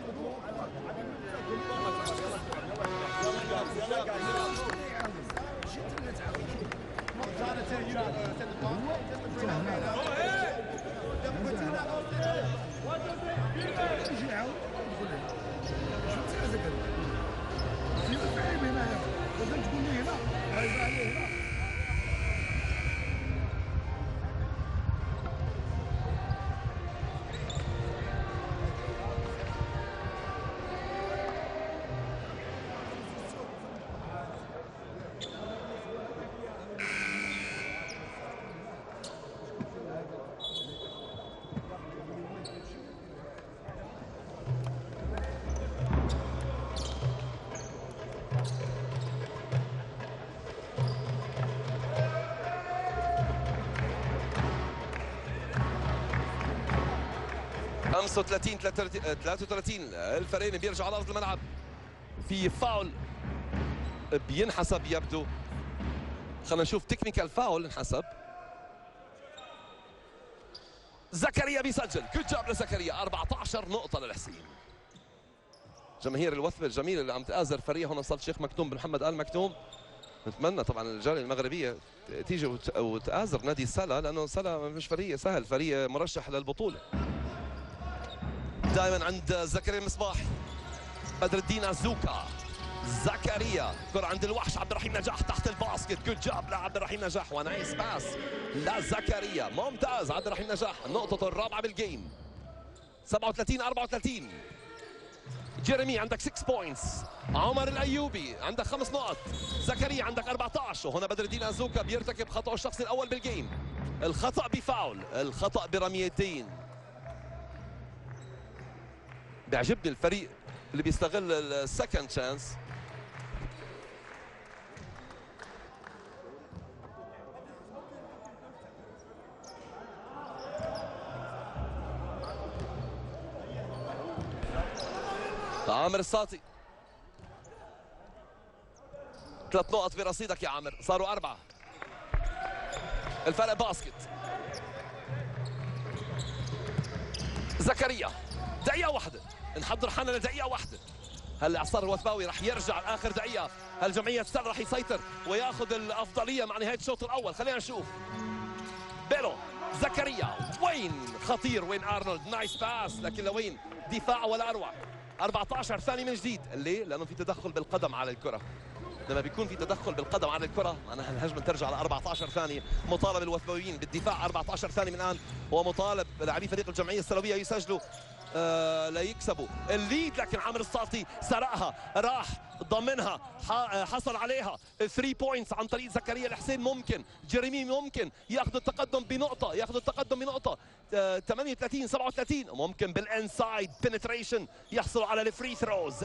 Speaker 3: خمسة 33 الفريقين بيرجعوا على ارض الملعب. في فاول بينحسب يبدو، خلينا نشوف تكنيكال فاول انحسب. زكريا بيسجل، جود جاب لزكريا، 14 نقطة للحسين. جماهير الوثبة الجميلة اللي عم تآزر فريق هنا صالة الشيخ مكتوم بن محمد آل مكتوم. نتمنى طبعا الجالية المغربية تيجي وتآزر نادي سلا، لأنه سلا مش فريق سهل، فريق مرشح للبطولة. دائما عند زكريا المصباح، بدر الدين أزوكا، زكريا، كرة عند الوحش عبد الرحيم نجاح تحت الباسكت، جود جاب لعبد الرحيم نجاح ونايس باس لزكريا، ممتاز عبد الرحيم نجاح، النقطة الرابعة بالجيم. 37-34. جيريمي عندك 6 بوينتس، عمر الايوبي عندك 5 نقط، زكريا عندك 14، وهنا بدر الدين أزوكا بيرتكب خطأه الشخصي الأول بالجيم. الخطأ بفاول، الخطأ برميتين. بيعجبني الفريق اللي بيستغل السكند تشانس. عامر الساطي، 3 نقط برصيدك يا عامر، صاروا 4. الفرق باسكت. زكريا دقيقة واحدة، نحضر حالنا لدقيقة واحدة. هل اعصار الوثباوي رح يرجع اخر دقيقة؟ هل جمعية سلا رح يسيطر وياخذ الافضلية مع نهاية الشوط الاول؟ خلينا نشوف. بيلو، زكريا، وين خطير، وين ارنولد، نايس باس، لكن لوين دفاع ولا اروع. 14 ثانية من جديد، ليه؟ لانه في تدخل بالقدم على الكرة. لما بيكون في تدخل بالقدم على الكرة معناها الهجمة ترجع على 14 ثانية، مطالب الوثباويين بالدفاع 14 ثانية من الآن، ومطالب لاعبي فريق الجمعية السلوية يسجلوا ليكسبوا الليد، لكن عامر الساطي سرقها، راح ضمنها، حصل عليها 3 بوينتس عن طريق زكريا الحسين. ممكن جيريمي ممكن ياخذ التقدم بنقطة 38 37. ممكن بالانسايد بنتريشن يحصلوا على الفري ثروز.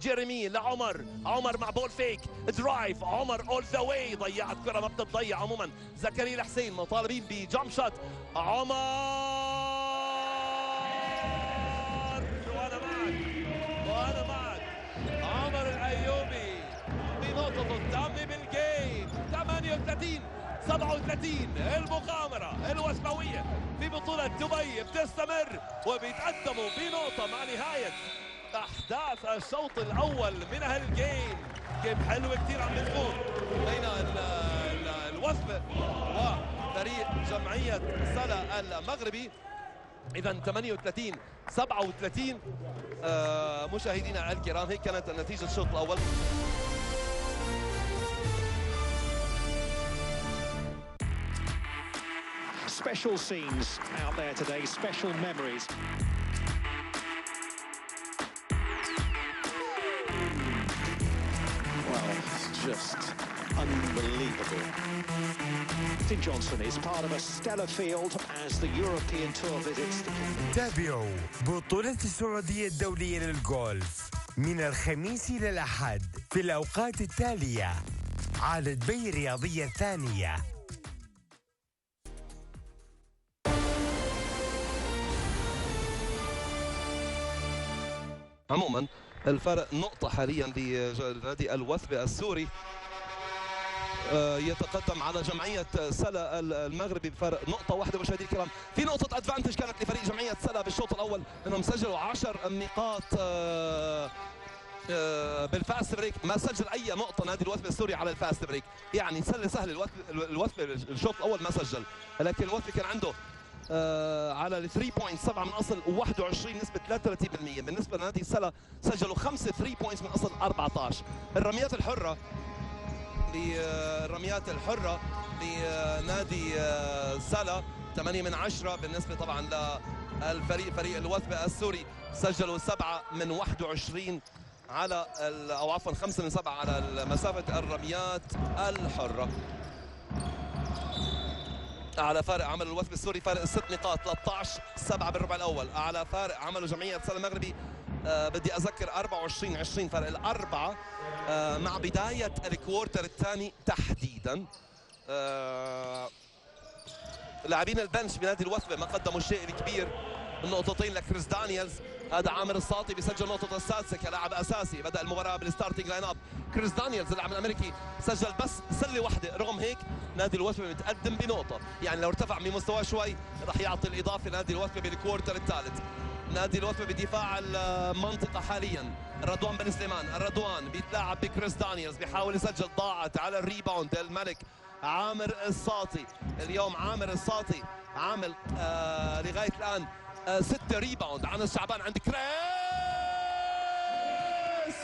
Speaker 3: جيريمي لعمر، عمر مع بول فيك درايف، عمر اول ذا واي، ضيعت كرة ما بتضيع. عموما زكريا الحسين مطالبين بجامب شوت. وانا معك عمر الايوبي بنقطة الدم بالجيم. 38 37. المغامرة الوثبوية في بطولة دبي بتستمر وبيتقدموا بنقطة مع نهاية أحداث الشوط الأول من هالجيم. جيم حلو كتير عم بتكون بين الوثبة وفريق جمعية سلا المغربي. إذا 38 37. مشاهدينا الكرام، هيك كانت نتيجة الشوط الأول.
Speaker 5: Special scenes out there today, special memories. Well, it's just unbelievable. Tim Johnson is part of a stellar field as the European Tour visits the kingdom.
Speaker 6: تابعوا بطولة السعودية الدولية للجولف من الخميس إلى الأحد في الأوقات التالية على دبي الرياضية الثانية.
Speaker 3: عموما الفرق نقطة حاليا لنادي الوثبة السوري، يتقدم على جمعية سلا المغربي بفرق نقطة واحدة. مشاهدي الكرام، في نقطة ادفانتج كانت لفريق جمعية سلا بالشوط الأول، انهم سجلوا 10 نقاط بالفاست بريك. ما سجل أي نقطة نادي الوثبة السوري على الفاست بريك، يعني سهل الوثبة الشوط الأول ما سجل، لكن الوثبة كان عنده على ال 3 بوينتس 7 من اصل 21 نسبة 33%. بالنسبة لنادي سلا سجلوا 5 3 بوينتس من اصل 14. الرميات الحرة لنادي سلا 8 من 10 بالنسبة طبعا للفريق الوثبة السوري، سجلوا 7 من 21 على او عفوا 5 من 7 على مسافة الرميات الحرة. أعلى فارق عمل الوثبة السوري فارق 6 نقاط 13-7 بالربع الأول. أعلى فارق عمله جمعية سلا المغربي بدي أذكر 24-20 فرق الأربعة مع بداية الكوارتر الثاني تحديدا. لاعبين البنش بنادي الوثبة ما قدموا الشيء الكبير. النقطتين لكريس دانييلز، هذا عامر الساطي بيسجل نقطة السادسة كلاعب أساسي، بدأ المباراة بالستارتنج لاين اب. كريس دانييلز اللاعب الأمريكي سجل بس سلة واحدة، رغم هيك نادي الوثبة متقدم بنقطة، يعني لو ارتفع من مستواه شوي راح يعطي الإضافة لنادي الوثبة بالكوارتر الثالث. نادي الوثبة بدفاع المنطقة حاليا رضوان بن سليمان، الرضوان بيتلاعب بكريس دانييلز بيحاول يسجل، ضاعت على الريباوند الملك عامر الساطي. اليوم عامر الساطي عامل لغاية الآن 6 ريباوند عن الشعبان عند كريس.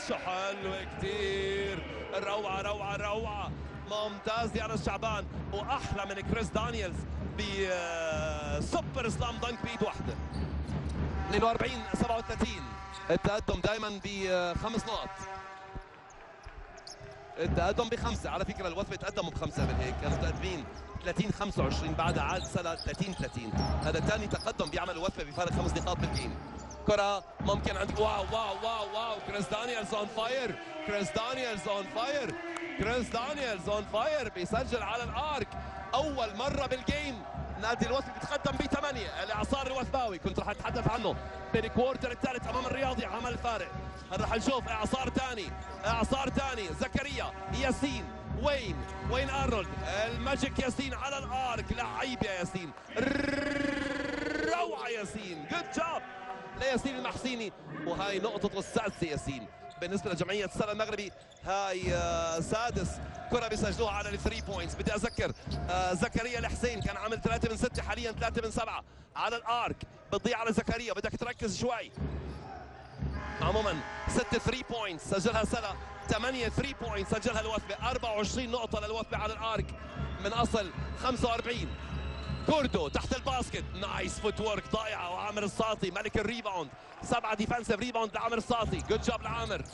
Speaker 3: شو حلو كتير، روعة ممتاز ديانا الشعبان، وأحلى من كريس دانييلز بسوبر سلام دانك بإيد واحدة. 42-37. التقدم دائما ب5 نقط، التقدم ب5. على فكرة الوثبة تقدموا ب5 بالهيك، كانوا متقدمين 30-25، بعدها عاد سلا 30-30. هذا ثاني تقدم بيعمل الوثبة بفارق 5 نقاط بالجيم. كرة ممكن عند واو كريس دانييلز اون فاير، كريس دانييلز اون فاير بيسجل على الارك. اول مرة بالجيم نادي الوثبة بيتقدم ب8. الاعصار الوثباوي كنت راح اتحدث عنه بالكوارتر الثالث امام الرياضي، عمل فارق. راح نشوف اعصار ثاني زكريا ياسين وين ارنولد، الماجيك ياسين على الارك. لعيب يا ياسين، روعة ياسين، جود جوب لياسين المحسيني. وهاي نقطة السادسة ياسين بالنسبة لجمعية سلا المغربي، هاي سادس كرة بيسجلوها على ال 3 بوينتس. بدي أذكر زكريا الحسين كان عامل 3 من 6، حاليا 3 من 7 على الارك. بتضيع على زكريا، بدك تركز شوي. عموما 6 3 بوينتس سجلها سلا، 8 3 بوينتس سجلها الوثبة، 24 نقطة للوثبة على الارك من اصل 45. كوردو تحت الباسكت، نايس فوت وورك ضائعه، وعامر الساطي ملك الريباوند، 7 ديفنسيف ريباوند لعامر الساطي، جود جوب لعامر.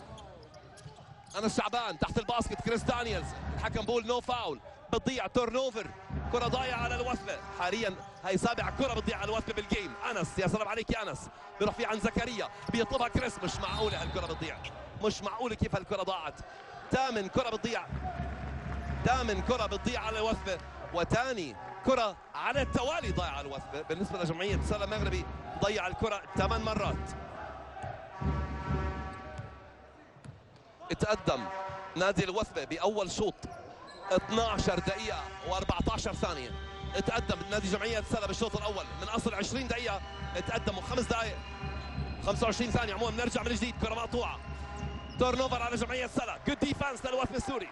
Speaker 3: انس شعبان تحت الباسكت، كريس دانييلز، الحكم بقول نو فاول، بتضيع تورن اوفر، كره ضايعه على الوثبه، حاليا هي سابع كره بتضيع على الوثبه بالجيم. انس، يا سلام عليك يا انس، بيروح فيها عن زكريا، بيطلبها كريس، مش معقوله هالكره بتضيع، مش معقوله كيف هالكره ضاعت. ثامن كره بتضيع، ثامن كره بتضيع على الوثبه، وثاني كره على التوالي ضايعه على الوثبه. بالنسبه لجمعيه سلة المغربي ضيع الكره 8 مرات. اتقدم نادي الوثبه باول شوط 12 دقيقه و14 ثانيه، اتقدم نادي جمعيه سلة بالشوط الاول من اصل 20 دقيقه، اتقدموا 5 دقائق 25 ثانيه. عموما بنرجع من جديد، كره مقطوعه، تورن اوفر على جمعيه سلة، جود ديفانس للوثبه السوري.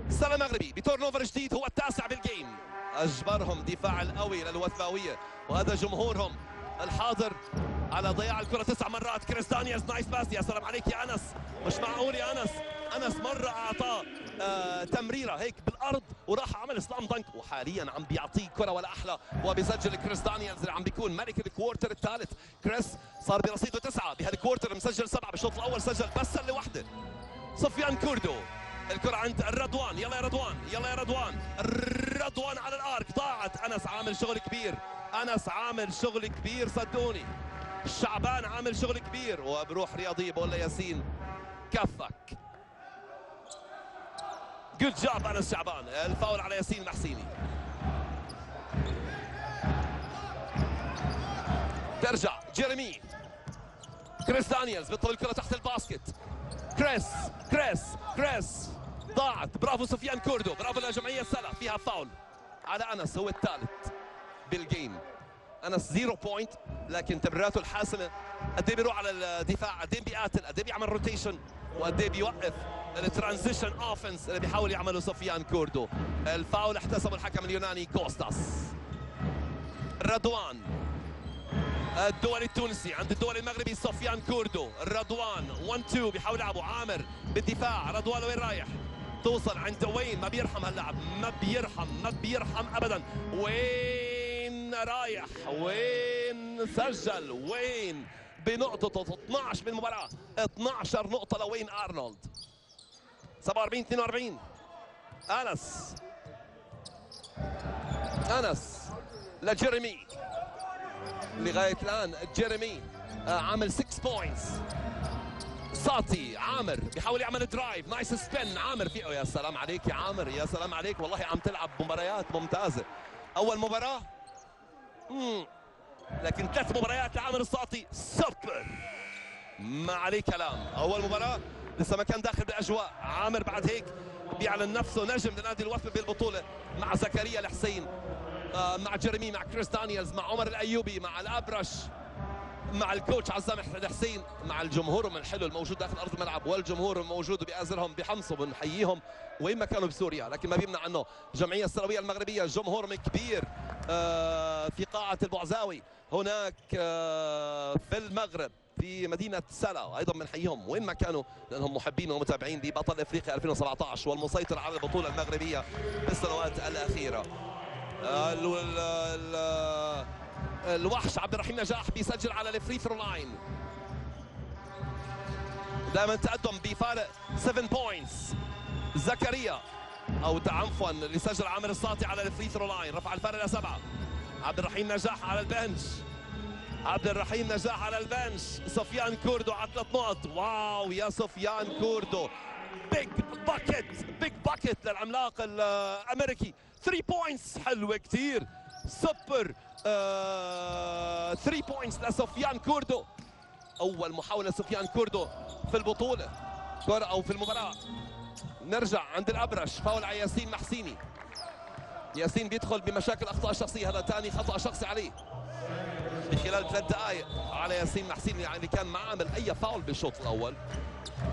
Speaker 3: سلة المغربي بتورن اوفر جديد، هو التاسع بالجيم، اجبرهم دفاع القوي للوثباويه، وهذا جمهورهم الحاضر على ضياع الكره 9 مرات. كريس دانييلز نايس باس، يا سلام عليك يا انس، مش معقول يا انس. انس مره اعطاه تمريره هيك بالارض وراح عمل سلام دنك، وحاليا عم بيعطيه كره ولا احلى، وبيسجل كريس دانييلز اللي عم بيكون ملك الكوارتر الثالث. كريس صار برصيده 9 بهالكوارتر، مسجل 7 بالشوط الاول، سجل بس سله واحده. سفيان كوردو، الكره عند الرضوان، يلا يا رضوان، يلا يا رضوان، الرضوان على الارك، ضاعت. انس عامل شغل كبير، انس عامل شغل كبير صدقوني، شعبان عامل شغل كبير، وبروح رياضي بقول له ياسين كفك. جود جاب انس شعبان، الفاول على ياسين محسيني. ترجع جيريمي، كريس دانييلز بيطلب الكره تحت الباسكت، كريس ضاعت، برافو سفيان كوردو، برافو لجمعيه سلة، فيها فاول على انس، هو الثالث بالجيم. انس 0 بوينت، لكن تمريراته الحاسمه، قد ايه بيروح على الدفاع، قد ايه بيقاتل، قد ايه بيعمل روتيشن، وقد ايه بيوقف الترانزيشن اوفنس اللي بيحاول يعمله سفيان كوردو. الفاول احتسبه الحكم اليوناني كوستاس. رضوان الدولي التونسي عند الدولي المغربي سفيان كوردو، الرضوان 1-2 بيحاول يلعبوا، عامر بالدفاع، رضوان وين رايح؟ توصل عند وين، ما بيرحم هاللاعب، ما بيرحم ابدا، وين رايح، وين سجل، وين بنقطته 12 بالمباراه، 12 نقطه لوين ارنولد. 47-42. انس لجيريمي، لغايه الان جيريمي عامل 6 بوينتس. ساطي، عامر بيحاول يعمل درايف، نايس سبين، عامر فيه، يا سلام عليك يا عامر، يا سلام عليك، والله عم تلعب مباريات ممتازه. اول مباراه لكن 3 مباريات لعامر الساطي سوبر، ما عليه كلام. اول مباراه لسه ما كان داخل بالاجواء، عامر بعد هيك بيعلن نفسه نجم لنادي الوثبه بالبطوله، مع زكريا الحسين، مع جيريمي، مع كريس دانييلز، مع عمر الايوبي، مع الابرش، مع الكوتش عزام الحسين، مع الجمهور الحلو الموجود داخل ارض الملعب، والجمهور الموجود بيأزرهم بحمصه، بنحييهم وين ما كانوا بسوريا، لكن ما بيمنع عنه الجمعيه السلويه المغربيه جمهور كبير في قاعه البعزاوي هناك في المغرب في مدينه سلا، ايضا بنحييهم وين ما كانوا لانهم محبين ومتابعين لبطل افريقيا 2017 والمسيطر على البطوله المغربيه في السنوات الاخيره. الوحش عبد الرحيم نجاح بيسجل على الفري ثرو لاين، دائما تقدم بفارق 7 بوينتس. زكريا او عفوا اللي سجل عامر الساطي على الفري ثرو لاين، رفع الفارق ل7. عبد الرحيم نجاح على البنش، عبد الرحيم نجاح على البنش. سفيان كوردو على 3 نقط، واو يا سفيان كوردو، بيج باكيت للعملاق الامريكي. 3 بوينتس حلوه كثير، سوبر 3 بوينتس لسفيان كوردو. اول محاوله سفيان كوردو في البطوله كره او في المباراه. نرجع عند الابرش، فاول على ياسين محسيني، ياسين بيدخل بمشاكل اخطاء شخصيه، هذا ثاني خطا شخصي عليه في خلال 3 دقائق على ياسين محسيني، يعني كان ما عمل اي فاول بالشوط الاول.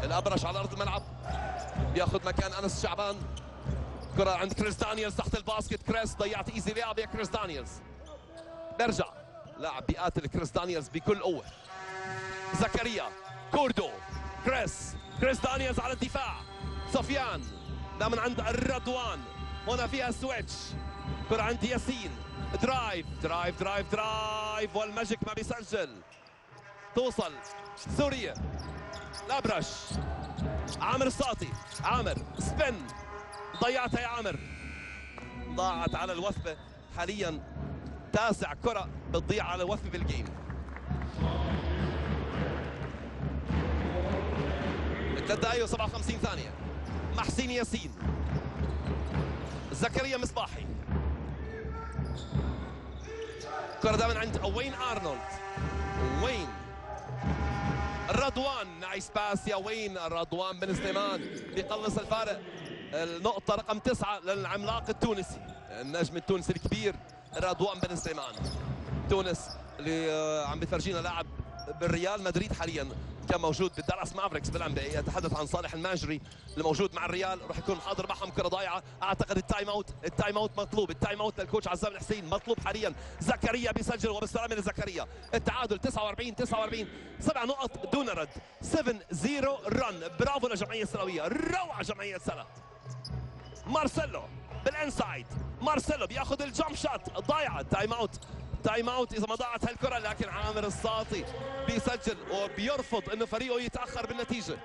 Speaker 3: الابرش على ارض الملعب بياخذ مكان انس شعبان، كره عند كريس دانييلز تحت الباسكت، كريس ضيعت ايزي لعب يا كريس دانييلز. برجع لاعب بيقاتل كريس دانييلز بكل قوه. زكريا، كوردو، كريس دانييلز على الدفاع، سفيان ده من عند الرضوان، هنا فيها سويتش. كرة عند ياسين، درايف درايف درايف درايف والماجيك ما بيسجل. توصل سوريا لابرش، عامر الساطي، عامر سبن، ضيعتها يا عامر، ضاعت على الوثبة. حاليا 9 كرة بتضيع على الوثبة بالجيم. 3 دقايق و57 ثانية. محسين ياسين، زكريا مصباحي، كرة دائما عند وين ارنولد. وين رضوان، نايس باس يا وين. رضوان بن سليمان بيقلص الفارق. النقطة رقم 9 للعملاق التونسي، النجم التونسي الكبير رضوان بن سليمان. تونس اللي عم بتفرجينا لاعب بالريال مدريد حاليا، كان موجود بالدالاس مافريكس بالان بي. يتحدث عن صالح الماجري اللي موجود مع الريال، راح يكون حاضر معهم. كره ضايعه، اعتقد التايم اوت مطلوب. التايم اوت للكوتش عزام الحسين مطلوب حاليا. زكريا بيسجل وبالسلامه لزكريا. التعادل 49 7 نقط دون رد. 7-0 رن. برافو للجمعيه السلويه، روعه جمعيه سلا. مارسيلو بالانسايد، مارسيلو بياخذ الجامب شوت، ضايعه. تايم اوت اذا ما ضاعت هالكره، لكن عامر الساطي بيسجل وبيرفض انه فريقه يتاخر بالنتيجه.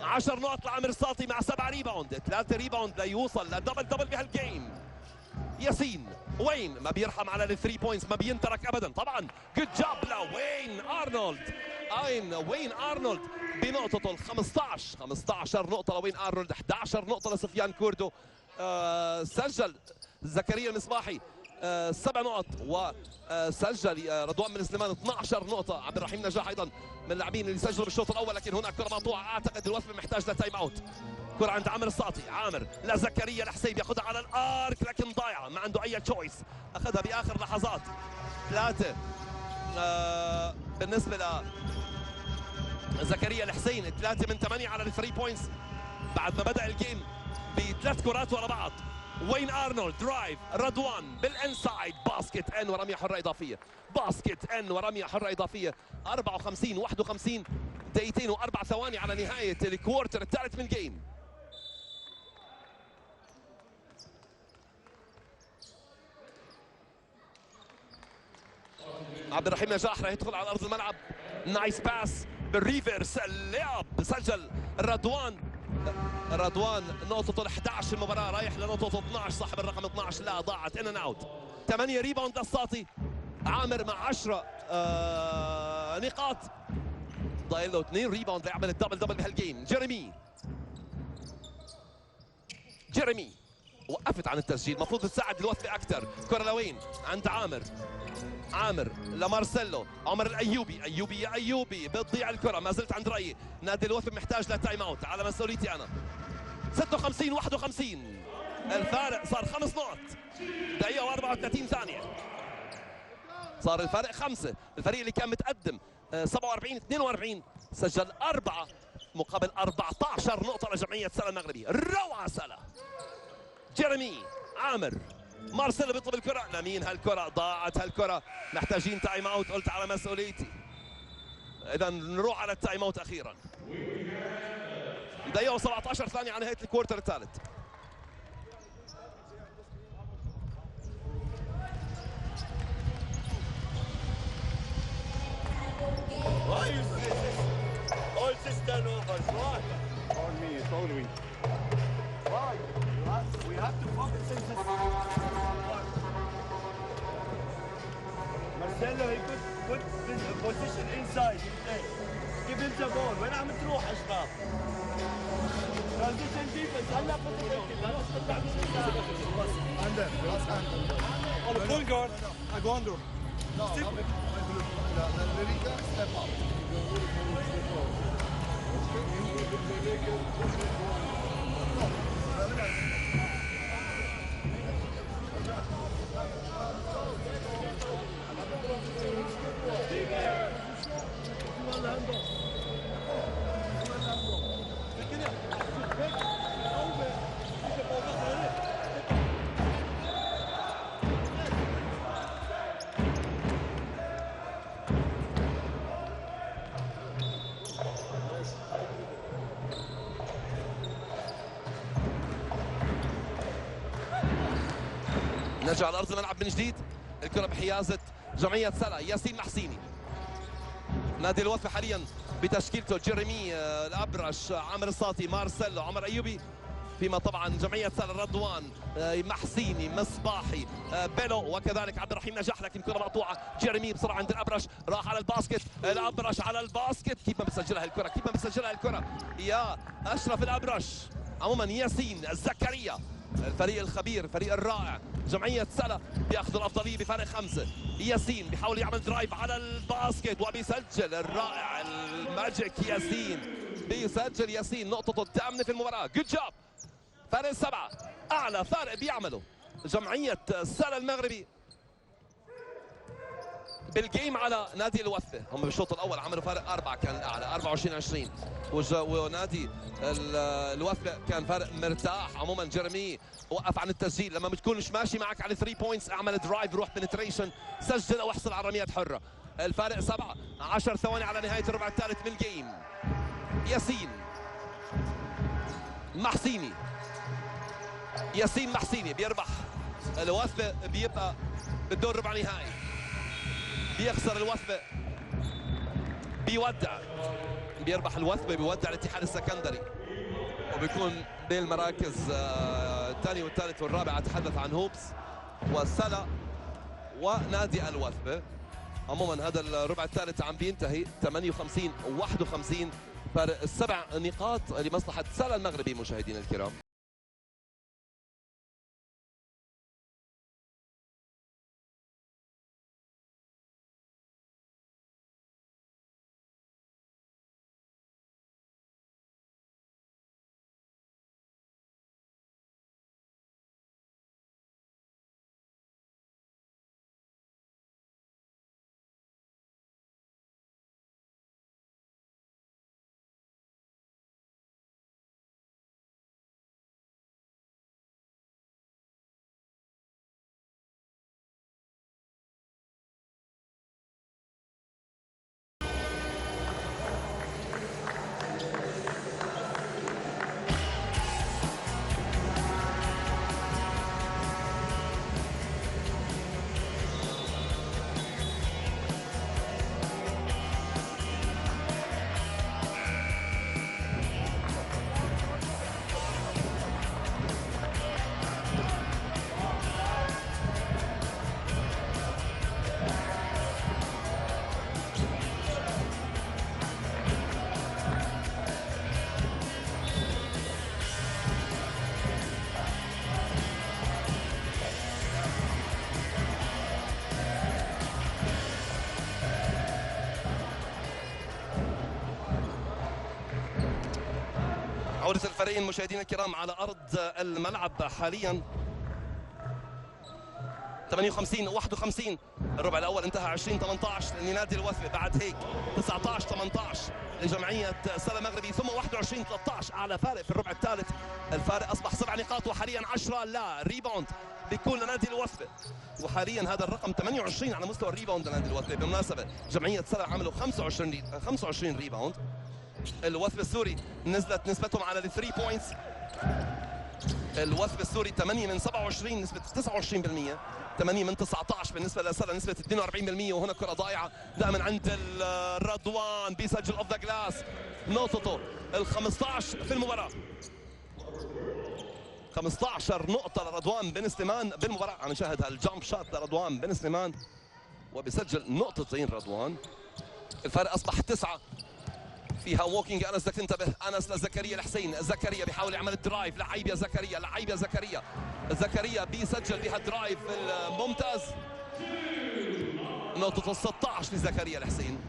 Speaker 3: 10 نقط لعامر الساطي مع 7 ريباوند، 3 ريباوند ليوصل لدبل بهالجيم. ياسين، وين ما بيرحم على الثري بوينتس، ما بينترك ابدا. طبعا جود جاب لوين ارنولد. وين ارنولد بنقطته ال 15 نقطه لوين ارنولد، 11 نقطه لسفيان كوردو. سجل زكريا المصباحي 7 نقط، وسجل رضوان بن سليمان 12 نقطة. عبد الرحيم نجاح أيضا من اللاعبين اللي سجلوا بالشوط الأول، لكن هناك كرة مقطوعة. أعتقد الوثبة محتاج لتايم أوت. كرة عند عامر الساطي، عامر لزكريا الحسين، بياخذها على الآرك لكن ضايعة، ما عنده أي تشويس، أخذها بآخر لحظات. 3 بالنسبة لزكريا الحسين، 3 من 8 على الثري بوينتس بعد ما بدأ الجيم ب3 كرات ورا بعض. وين ارنولد درايف، رضوان بالانسايد، باسكت ان ورميه حره اضافيه. باسكت ان ورميه حره اضافيه. 51 دقيقتين و4 ثواني على نهايه الكوارتر الثالث من الجيم. عبد الرحيم نجاح راح يدخل على ارض الملعب. نايس باس بالريفرس اللعب، سجل رضوان نقطته ال 11 المباراة، رايح لنقطة 12 صاحب الرقم 12. لا، ضاعت ان اوت. 8 ريباوند للساطي. عامر مع 10 نقاط، ضايل له 2 ريباوند ليعمل الدبل بهالجيم. جيريمي وقفت عن التسجيل، المفروض تساعد الوثبة اكثر. كرة لوين؟ عند عامر لمارسيلو، عمر الايوبي، يا ايوبي بتضيع الكره. ما زلت عند رايي نادي الوثب محتاج لتايم اوت، على مسؤوليتي انا. 56-51 الفارق صار 5 نقط، دقيقه و34 ثانيه صار الفارق 5. الفريق اللي كان متقدم 47-42 سجل 4 مقابل 14 نقطه لجمعيه سلا المغربي. روعه سلا. جيريمي، عامر، مارسيلو بيطلب الكرة. لمين هالكرة؟ ضاعت هالكرة، محتاجين تايم اوت. قلت على مسؤوليتي، اذا نروح على التايم اوت اخيرا. دقيقة و17 ثانية على نهاية الكوارتر الثالث.
Speaker 4: All system overs, right?
Speaker 5: Follow me.
Speaker 4: Right. We have to focus in this. Marcelo, he could position inside. Give him the ball. وين عم تروح اشرف؟ Transition defense. هلا possibility. لا تستطيع
Speaker 7: Under. Last hand.
Speaker 8: On the point guard, I go under.
Speaker 7: No, Leriga, step up.
Speaker 3: نرجع على ارض الملعب من جديد. الكره بحيازه جمعيه سلا. ياسين محسيني. نادي الوثبه حاليا بتشكيلته جيريمي الابرش، عامر الساطي، مارسيلو، عمر ايوبي، فيما طبعا جمعيه سلا رضوان، محسيني، مصباحي، بيلو، وكذلك عبد الرحيم نجاح، لكن كره مقطوعه. جيريمي بسرعه عند الابرش، راح على الباسكت، الابرش على الباسكت، كيف ما بسجلها الكره، كيف ما بسجلها الكره يا اشرف الابرش. عموما ياسين زكريا، الفريق الخبير، الفريق الرائع، جمعيه سلا بياخذ الافضليه بفارق 5. ياسين بيحاول يعمل درايف على الباسكت وبيسجل الرائع الماجيك ياسين، بيسجل ياسين نقطته الثامنه في المباراه. جود جوب. فارق 7، اعلى فارق بيعمله جمعيه سلا المغربي بالجيم على نادي الوثبه. هم بالشوط الاول عملوا فارق 4 كان الاعلى 24-20، ونادي الوثبه كان فارق مرتاح. عموما جيرمي وقف عن التسجيل، لما بتكونش ماشي معك على 3 بوينتس اعمل درايف، روح بنتريشن، سجل او احصل على رميات حره. الفارق 7، 10 ثواني على نهايه الربع الثالث من الجيم. ياسين محسيني، ياسين محسيني بيربح الوثبه، بيبقى بالدور ربع نهائي. بيخسر الوثبه، بيودع، بيربح الوثبه، بيودع الاتحاد السكندري، وبيكون بين المراكز الثاني والثالث والرابع. اتحدث عن هوبس وسلا ونادي الوثبه. عموما هذا الربع الثالث عم بينتهي 58-51، فارق 7 نقاط لمصلحه سلا المغربي. مشاهدينا الكرام، عودة الفريقين مشاهدينا الكرام على أرض الملعب حاليا. 58-51، الربع الأول انتهى 20-18 لنادي الوثبة. بعد هيك 19-18 لجمعية سلا المغربي، ثم 21-13 أعلى فارق في الربع الثالث. الفارق أصبح 7 نقاط، وحاليا 10 لا ريباوند بيكون لنادي الوثبة، وحاليا هذا الرقم 28 على مستوى الريباوند لنادي الوثبة. بالمناسبة جمعية سلا عملوا 25 ريباوند. الوثبة السوري نزلت نسبتهم على 3 بوينتس. الوثبة السوري 8 من 27 نسبة 29%، 8 من 19 بالنسبة لسلا نسبة 42%. وهنا كرة ضائعة دائما عند الرضوان، بيسجل اوف ذا جلاس، نقطته ال15 في المباراة. 15 نقطة لرضوان بن سليمان بالمباراة. عم نشاهد هالجامب شات لرضوان بن سليمان وبيسجل نقطتين رضوان. الفارق أصبح 9. فيها ووكينج. انس بدك تنتبه، انس لزكريا الحسين، زكريا بيحاول يعمل الدرايف، لعيب يا زكريا، لعيب يا زكريا، زكريا بيسجل بها الدرايف الممتاز. نقطة 16 لزكريا الحسين.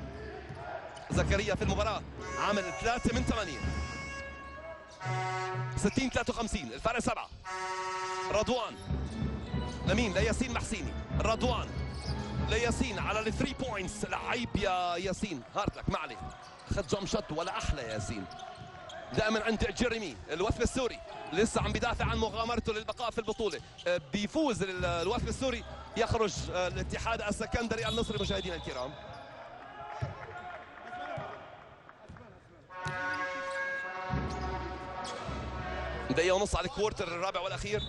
Speaker 3: زكريا في المباراة عامل 3 من 8، 60-53، الفارق 7. رضوان لمين؟ لياسين محسيني. رضوان لياسين على ال 3 بوينتس، لعيب يا ياسين، هارتلك ما عليه، اخذ جامب شوت ولا احلى ياسين. دائما عند جيريمي. الوثبة السوري لسه عم بدافع عن مغامرته للبقاء في البطولة. بيفوز الوثبة السوري، يخرج الاتحاد السكندري النصري. مشاهدينا الكرام، دقيقة ونص على الكوارتر الرابع والأخير.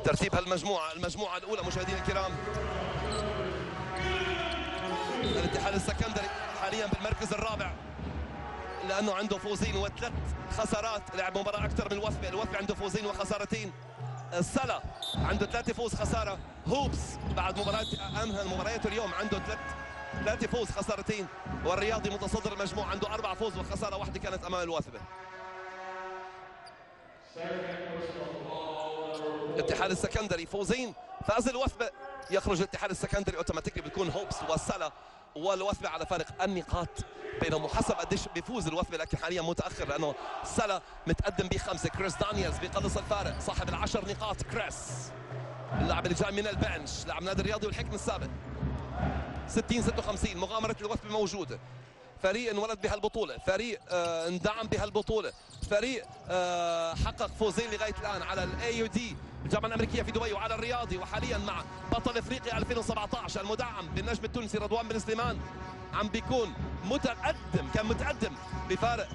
Speaker 3: ترتيب هالمجموعة، المجموعة الأولى مشاهدينا الكرام، الاتحاد السكندري حاليا بالمركز الرابع لأنه عنده فوزين وثلاث خسارات، لعب مباراة أكثر من الوثبة، الوثبة عنده فوزين وخسارتين. السلا عنده 3 فوز خسارة. هوبس بعد مباراة أنهى مبارياته اليوم عنده 3 فوز خسارتين. والرياضي متصدر المجموعة عنده 4 فوز وخسارة واحدة كانت أمام الوثبة. الاتحاد السكندري فوزين، فاز الوثبة يخرج الاتحاد السكندري اوتوماتيكلي، بيكون هوبس والسلا والوثبة على فارق النقاط بينهم، وحسب قديش بيفوز الوثبة، لكن حاليا متاخر لانه سلا متقدم ب5. كريس دانييلز بيقلص الفارق صاحب ال10 نقاط. كريس اللاعب اللي جاي من البنش، لاعب نادي الرياضي والحكم السابق. 60-56 مغامرة الوثبة موجودة. فريق انولد بهالبطولة، فريق اندعم بهالبطولة، فريق حقق فوزين لغاية الآن على AUD الجامعة الأمريكية في دبي وعلى الرياضي، وحاليا مع بطل افريقيا 2017 المدعم بالنجم التونسي رضوان بن سليمان عم بيكون متقدم، كان متقدم بفارق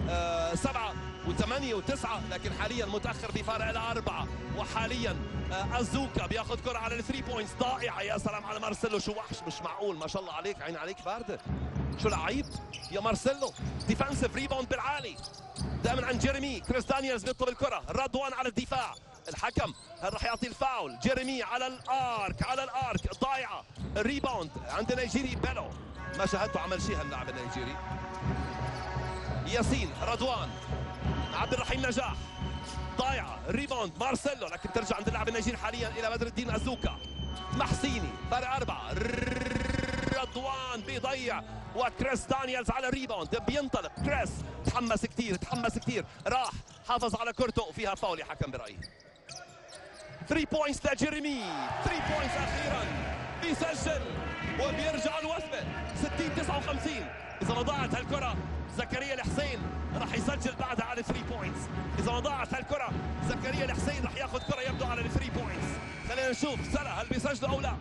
Speaker 3: 7 و8 و9، لكن حاليا متاخر بفارق ال4. وحاليا ازوكا بياخذ كره على ال3 بوينتس ضائعه. يا سلام على مارسيلو، شو وحش، مش معقول، ما شاء الله عليك، عين عليك بارده، شو لعيب يا مارسيلو. ديفنسيف ريباوند بالعالي دائما عن جيريمي. كريس دانييلز بيطلب الكره، رضوان على الدفاع، الحكم هل راح يعطي الفاول. جيريمي على الارك ضايعه. الريباوند عند نيجيري بيلو، ما شاهدته عمل شيء هاللاعب النيجيري. ياسين، رضوان، عبد الرحيم نجاح، ضايعه. الريباوند مارسيلو، لكن ترجع عند اللاعب النيجيري حاليا الى بدر الدين ازوكا. محسيني فارق 4. رضوان بيضيع، وكريس دانييلز على الريباوند بينطلق. كريس تحمس كثير، راح حافظ على كورته، فيها فاول يا حكم برايي. 3 بوينتس لجيريمي، 3 بوينتس اخيرا بيسجل وبيرجع الوثبة 60-59. اذا ما ضاعت هالكرة زكريا الحسين راح يسجل بعدها على 3 بوينتس. اذا ما ضاعت هالكرة زكريا الحسين راح ياخذ كرة يبدو على 3 بوينتس. خلينا نشوف سلا هل بيسجلوا او لا.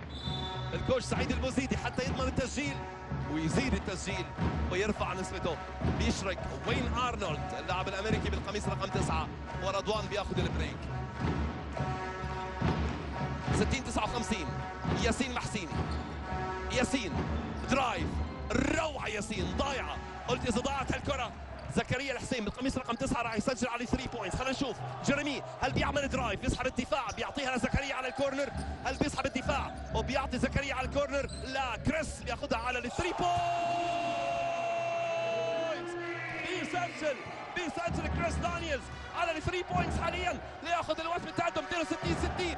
Speaker 3: الكوش سعيد البوزيدي حتى يضمن التسجيل ويزيد التسجيل ويرفع نسبته، بيشرك وين ارنولد اللاعب الامريكي بالقميص رقم 9، ورضوان بياخذ البريك. 60-59. ياسين محسيني، ياسين درايف، روعة ياسين، ضايعة. قلت إذا ضاعت هالكرة زكريا الحسين بالقميص رقم 9 راح يسجل على 3 بوينتس. خلينا نشوف جيريمي هل بيعمل درايف، بيسحب الدفاع، بيعطيها لزكريا على الكورنر، هل بيسحب الدفاع وبيعطي زكريا على الكورنر؟ لا، كريس بياخذها على ال 3 بوينتس. بيسجل كريس دانييلز على ال 3 بوينتس حاليا لياخذ الوثبة التقدم 62-60.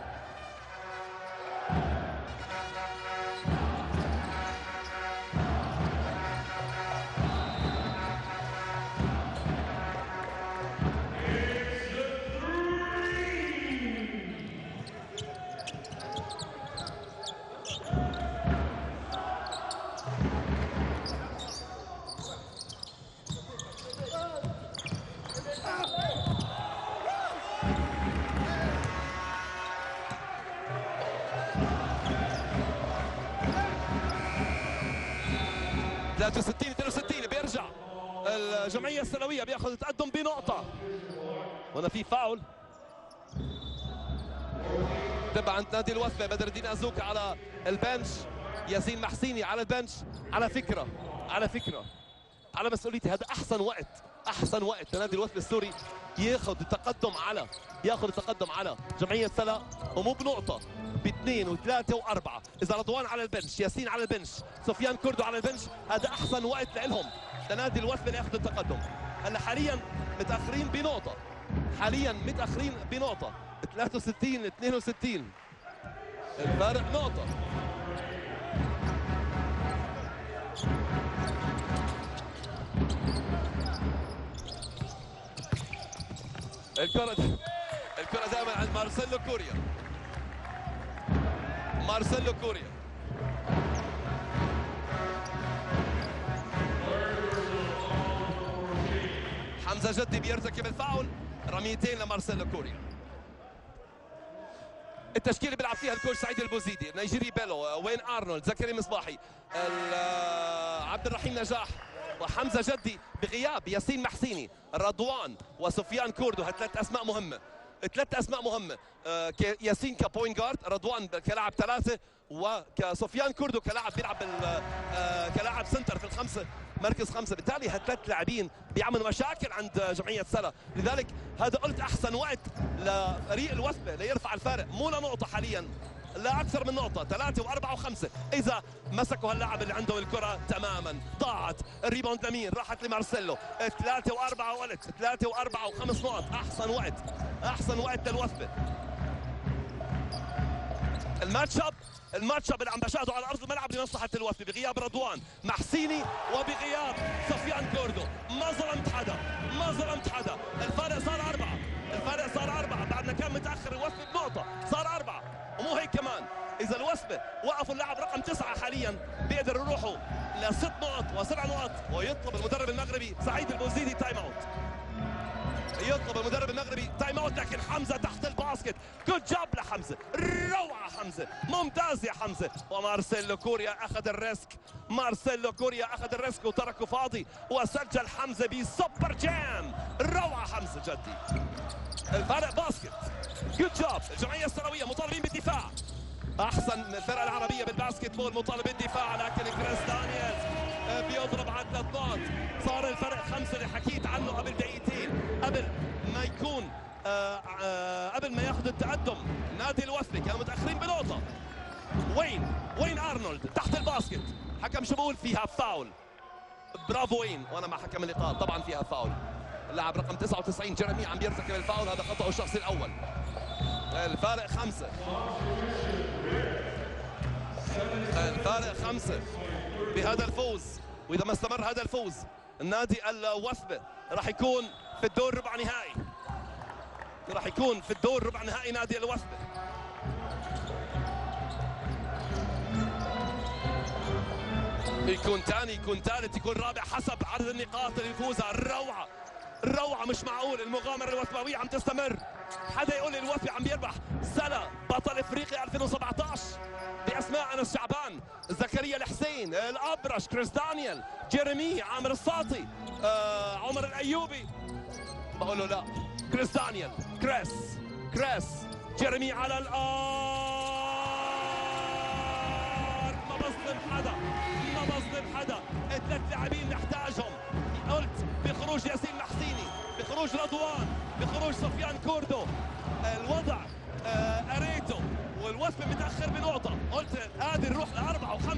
Speaker 3: بيرجع الجمعية السلوية بياخذ تقدم بنقطة. هنا في فاول تبع عند نادي الوثبة. بدر الدين ازوكا على البنش، ياسين محسيني على البنش. على فكرة على مسؤوليتي، هذا احسن وقت لنادي الوثبة السوري ياخذ التقدم على جمعية سلا، ومو بنقطة، باثنين وثلاثة وأربعة. إذا رضوان على البنش، ياسين على البنش، سفيان كردو على البنش، هذا أحسن وقت لهم لنادي الوثبة لياخذ التقدم. هلا حاليا متأخرين بنقطة، 63-62، الفارق نقطة. الكرة دائما عند مارسيلو كوريا. حمزة جدي بيرتكب الفاول، رميتين لمارسيلو كوريا. التشكيله بيلعب فيها الكوش سعيد البوزيدي، نيجيري بيلو، وين ارنولد، زكريا مصباحي، عبد الرحيم نجاح، وحمزة جدي بغياب ياسين محسيني، رضوان وسفيان كوردو. هالثلاث اسماء مهمه. ثلاث اسماء مهمه، ياسين كبوينت جارد، رضوان كلاعب ثلاثه، وكسفيان كوردو كلاعب بيلعب كلاعب سنتر في الخمسه، مركز خمسه. بالتالي هالثلاث لاعبين بيعملوا مشاكل عند جمعيه سلا، لذلك هذا قلت احسن وقت لفريق الوثبه ليرفع الفارق، مو لنقطه حاليا، لا اكثر من نقطه، 3 و4 و5 اذا مسكوا هاللاعب اللي عنده الكره تماما. ضاعت الريباوند لمين؟ راحت لمارسيلو. 3 و4 ولد، 3 و4 و5 نقط، احسن وقت للوثبه. الماتش اب اللي عم بشاهده على ارض الملعب لمصلحه الوثبه بغياب رضوان مع حسيني وبغياب سفيان كوردو. ما ظلمت حدا. الفارق صار 4 بعد ما كان متاخر الوثبه بنقطه، صار 4. ومو هيك كمان، اذا الوثبه وقفوا اللاعب رقم 9 حاليا بيقدروا يروحوا ل6 نقط و7 نقط. ويطلب المدرب المغربي سعيد البوزيدي تايم اوت، لكن حمزه تحت الباسكت. جود جاب لحمزه، روعه حمزه، ممتاز يا حمزه. ومارسيلو كوريا اخذ الريسك وتركه فاضي، وسجل حمزه بسوبر جام. روعه حمزه جدي. الفارق باسكت. جود جاب. الجمعيه السلويه مطالبين بالدفاع. احسن الفرقه العربيه بالباسكت بول مطالب بالدفاع، لكن كريس دانييلز بيضرب على 3 نقط. صار الفرق 5 اللي حكيت عنه قبل دقيقتين، قبل ما يكون قبل ما ياخذ التقدم نادي الوثبه. كانوا متاخرين بنقطه. وين ارنولد تحت الباسكت، حكم شو بقول؟ فيها فاول. برافو وين. وانا مع حكم اللقاء، طبعا فيها فاول. اللاعب رقم 99 جيرمي عم بيرتكب الفاول، هذا خطأه الشخصي الاول. الفارق 5 بهذا الفوز، واذا ما استمر هذا الفوز النادي الوثبه راح يكون في الدور ربع نهائي، نادي الوثبه. يكون ثاني، يكون ثالث، يكون رابع حسب عدد النقاط اللي يفوزها. الروعه مش معقول. المغامره الوثبويه عم تستمر. حدا يقول لي الوثبه عم بيربح. سلا بطل افريقيا 2017 باسماء انس شعبان، زكريا الحسين، الابرش، كريس دانيال، جيرمي، عامر الساطي، عمر الايوبي. بقول له لا، كريس دانيال، كريس جيرمي على الارض. ما بظلم حدا. 3 لاعبين نحتاجهم. قلت بخروج ياسين محسيني، بخروج رضوان، بخروج سفيان كوردو، الوضع قريته والوثبه متاخر بنقطه. قلت قادر نروح ل4 و5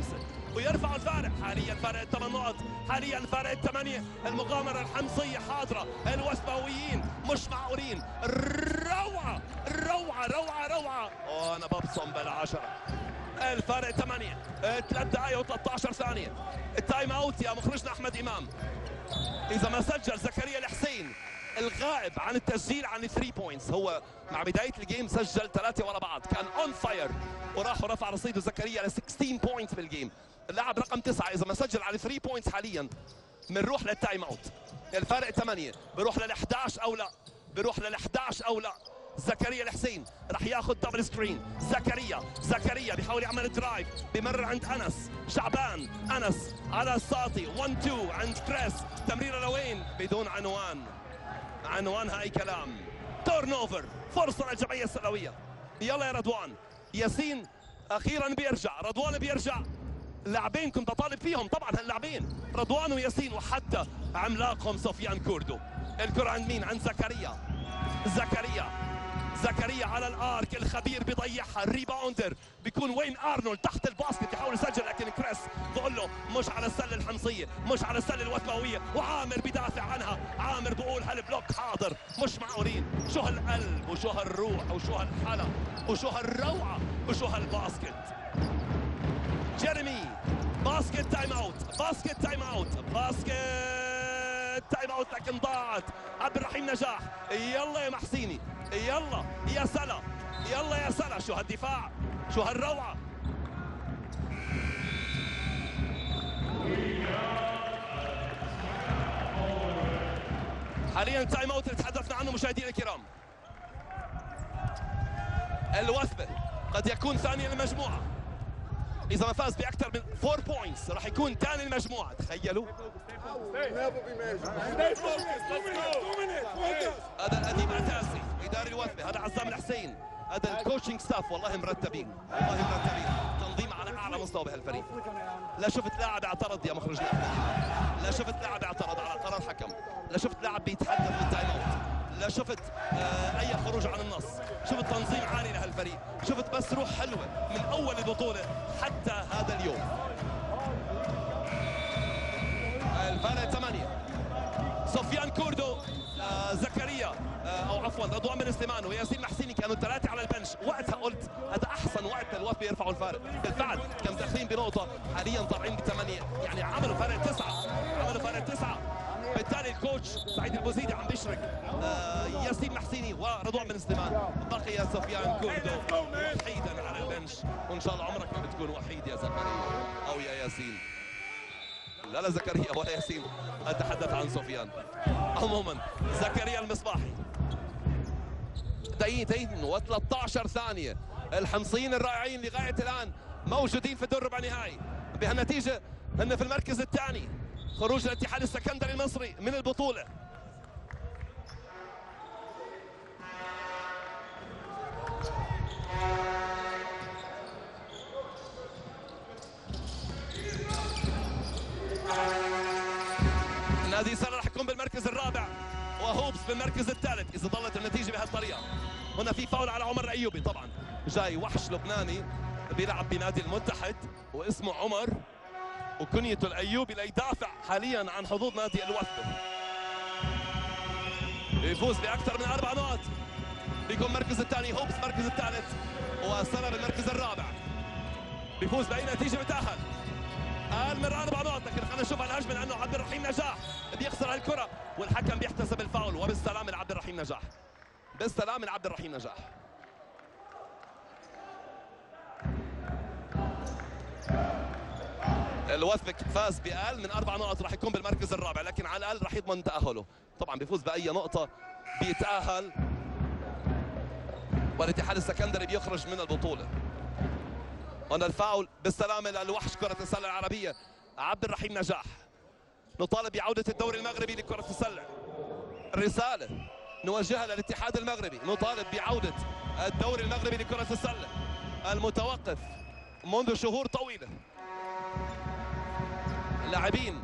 Speaker 3: ويرفعوا الفارق. حاليا فارق 8 نقط، حاليا فارق 8. المغامره الحمصيه حاضره. الوثبويين مش معقولين. روعه. وانا ببصم بال10. الفارق 8، 3 دقائق و13 ثانيه. التايم اوت يا مخرجنا احمد امام. اذا ما سجل زكريا الحسين الغائب عن التسجيل عن 3 بوينتس، هو مع بدايه الجيم سجل 3 ورا بعض، كان اون فاير وراح ورفع رصيده زكريا ل 16 بوينتس بالجيم. اللاعب رقم 9 اذا ما سجل على 3 بوينتس حاليا بنروح للتايم اوت. الفارق 8، بروح لل11 او لا. زكريا الحسين راح ياخذ دبل سكرين. زكريا بيحاول يعمل درايف، بمر عند انس شعبان، انس على الساطي، 1-2 عند كريس. تمريره لوين؟ بدون عنوانها اي كلام. تورن اوفر، فرصه للجمعيه السلويه. يلا يا رضوان. ياسين اخيرا بيرجع، رضوان بيرجع. لاعبين كنت اطالب فيهم طبعا، هاللاعبين رضوان وياسين، وحتى عملاقهم سفيان كوردو. الكره عند مين؟ عند زكريا على الارك، الخبير بيضيعها. الريباوندر بيكون وين ارنولد تحت الباسكت بيحاول يسجل، لكن كريس بقول له مش على السله الحمصيه، مش على السله الوثبويه، وعامر بيدافع عنها. عامر بقول هالبلوك حاضر. مش معقولين. شو هالقلب وشو هالروح وشو هالحلا وشو هالروعه وشو هالباسكت. جيرمي باسكت تايم اوت، لكن ضاعت. عبد الرحيم نجاح. يلا يا محسيني، يلا يا سلا، شو هالدفاع، شو هالروعه. حاليا تايم اوت اللي تحدثنا عنه مشاهدينا الكرام. الوثبه قد يكون ثاني المجموعه. اذا ما فاز باكثر من 4 بوينتس راح يكون ثاني المجموعه. تخيلوا هذا الاديب عتاسي اداري الوثبه، هذا عزام الحسين، هذا الكوتشنج ستاف، والله مرتبين والله مرتبين، تنظيم على اعلى مستوى بهالفريق. لا شفت لاعب اعترض يا مخرج الاحمد، لا شفت لاعب اعترض على قرار حكم، لا شفت لاعب بيتحدث بالتايم اوت، لا شفت اي خروج عن النص، شفت تنظيم عالي لهالفريق، شفت بس روح حلوه من اول البطوله حتى هذا اليوم. الفارق 8 سفيان كوردو، زكريا او عفوا رضوان بن سليمان وياسين محسيني كانوا الثلاثه على البنش. وقتها قلت هذا احسن وقت للوثبه يرفعوا الفارق، بالفعل كم داخلين بنقطه، حاليا طالعين ب8، يعني عملوا فارق 9، عملوا فارق 9. بالتالي الكوتش سعيد البوزيدي عم بيشرك ياسين محسيني ورضوان بن سليمان، بقي سفيان كوردو وحيدا على البنش، وان شاء الله عمرك ما بتكون وحيد يا زكريا او يا ياسين. لا زكريا ولا ياسين، اتحدث عن سفيان. عموما زكريا المصباحي، دقيقتين و13 ثانيه، الحمصيين الرائعين لغايه الان موجودين في الدور ربع نهائي، بهالنتيجه هن في المركز الثاني. خروج الاتحاد السكندري المصري من البطوله. نادي سلا رح يكون بالمركز الرابع وهوبس بالمركز الثالث اذا ظلت النتيجه بهالطريقه. هنا في فاول على عمر الايوبي، طبعا جاي وحش لبناني بيلعب بنادي المتحد واسمه عمر وكنيته الايوبي ليدافع حاليا عن حظوظ نادي الوثبه. يفوز باكثر من 4 نقط، بيكون المركز الثاني هوبس المركز الثالث وسلا بالمركز الرابع. بيفوز باي نتيجه بتاهل. اقل من 4 نقط، لكن خلينا نشوف الهجمه لانه عبد الرحيم نجاح بيخسر الكره والحكم بيحتسب الفاول، وبالسلامه لعبد الرحيم نجاح، بالسلامه لعبد الرحيم نجاح. الوثبة فاز بأقل من 4 نقط راح يكون بالمركز الرابع، لكن على الأقل راح يضمن تأهله. طبعا بيفوز بأي نقطة بيتأهل والاتحاد السكندري بيخرج من البطولة. هنا الفاول بالسلامة للوحش كرة السلة العربية عبد الرحيم نجاح. نطالب بعودة الدوري المغربي لكرة السلة، رسالة نوجهها للاتحاد المغربي، نطالب بعودة الدوري المغربي لكرة السلة المتوقف منذ شهور طويلة. اللاعبين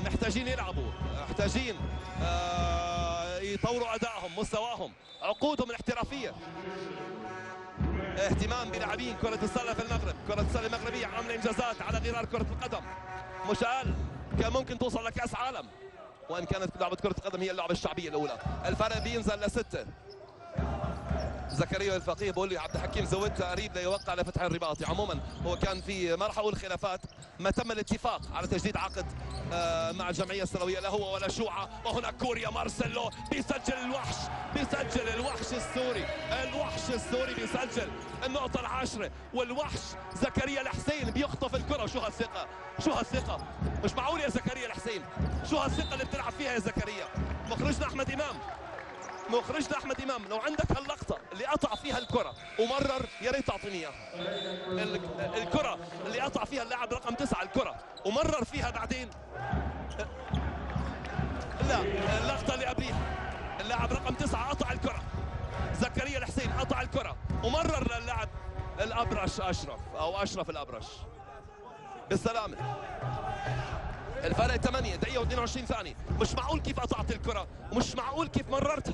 Speaker 3: محتاجين يلعبوا، محتاجين يطوروا أدائهم، مستواهم، عقودهم الاحترافية. اهتمام بلاعبين كرة السلة في المغرب، كرة السلة المغربية عاملة إنجازات على غرار كرة القدم، مش أقل، كان ممكن توصل لكأس عالم، وإن كانت لعبة كرة القدم هي اللعبة الشعبية الأولى. الفرق بينزل ل6. زكريا الفقيه بقول لي عبد الحكيم زودت قريب ليوقع لفتح الرباطي. عموما هو كان في ما راح اقول خلافات، ما تم الاتفاق على تجديد عقد مع الجمعيه السلويه، لا هو ولا شوعه. وهنا كوريا مارسيلو بيسجل الوحش، بيسجل الوحش السوري، الوحش السوري بيسجل النقطه العاشره، والوحش زكريا الحسين بيخطف الكره. شو هالثقه، شو هالثقه، مش معقول يا زكريا الحسين، شو هالثقه اللي بتلعب فيها يا زكريا. مخرجنا احمد امام، مخرجنا احمد امام، لو عندك هاللقطه اللي قطع فيها الكره ومرر يا ريت تعطيني اياها. الكره اللي قطع فيها اللاعب رقم 9 الكره ومرر فيها بعدين، لا اللقطه اللي قبليها اللاعب رقم 9 قطع الكره، زكريا الحسين قطع الكره ومرر للاعب الابرش اشرف او اشرف الابرش. بالسلامه. الفرق 8 دقيقه و22 ثانيه. مش معقول كيف قطعت الكره ومش معقول كيف مررتها،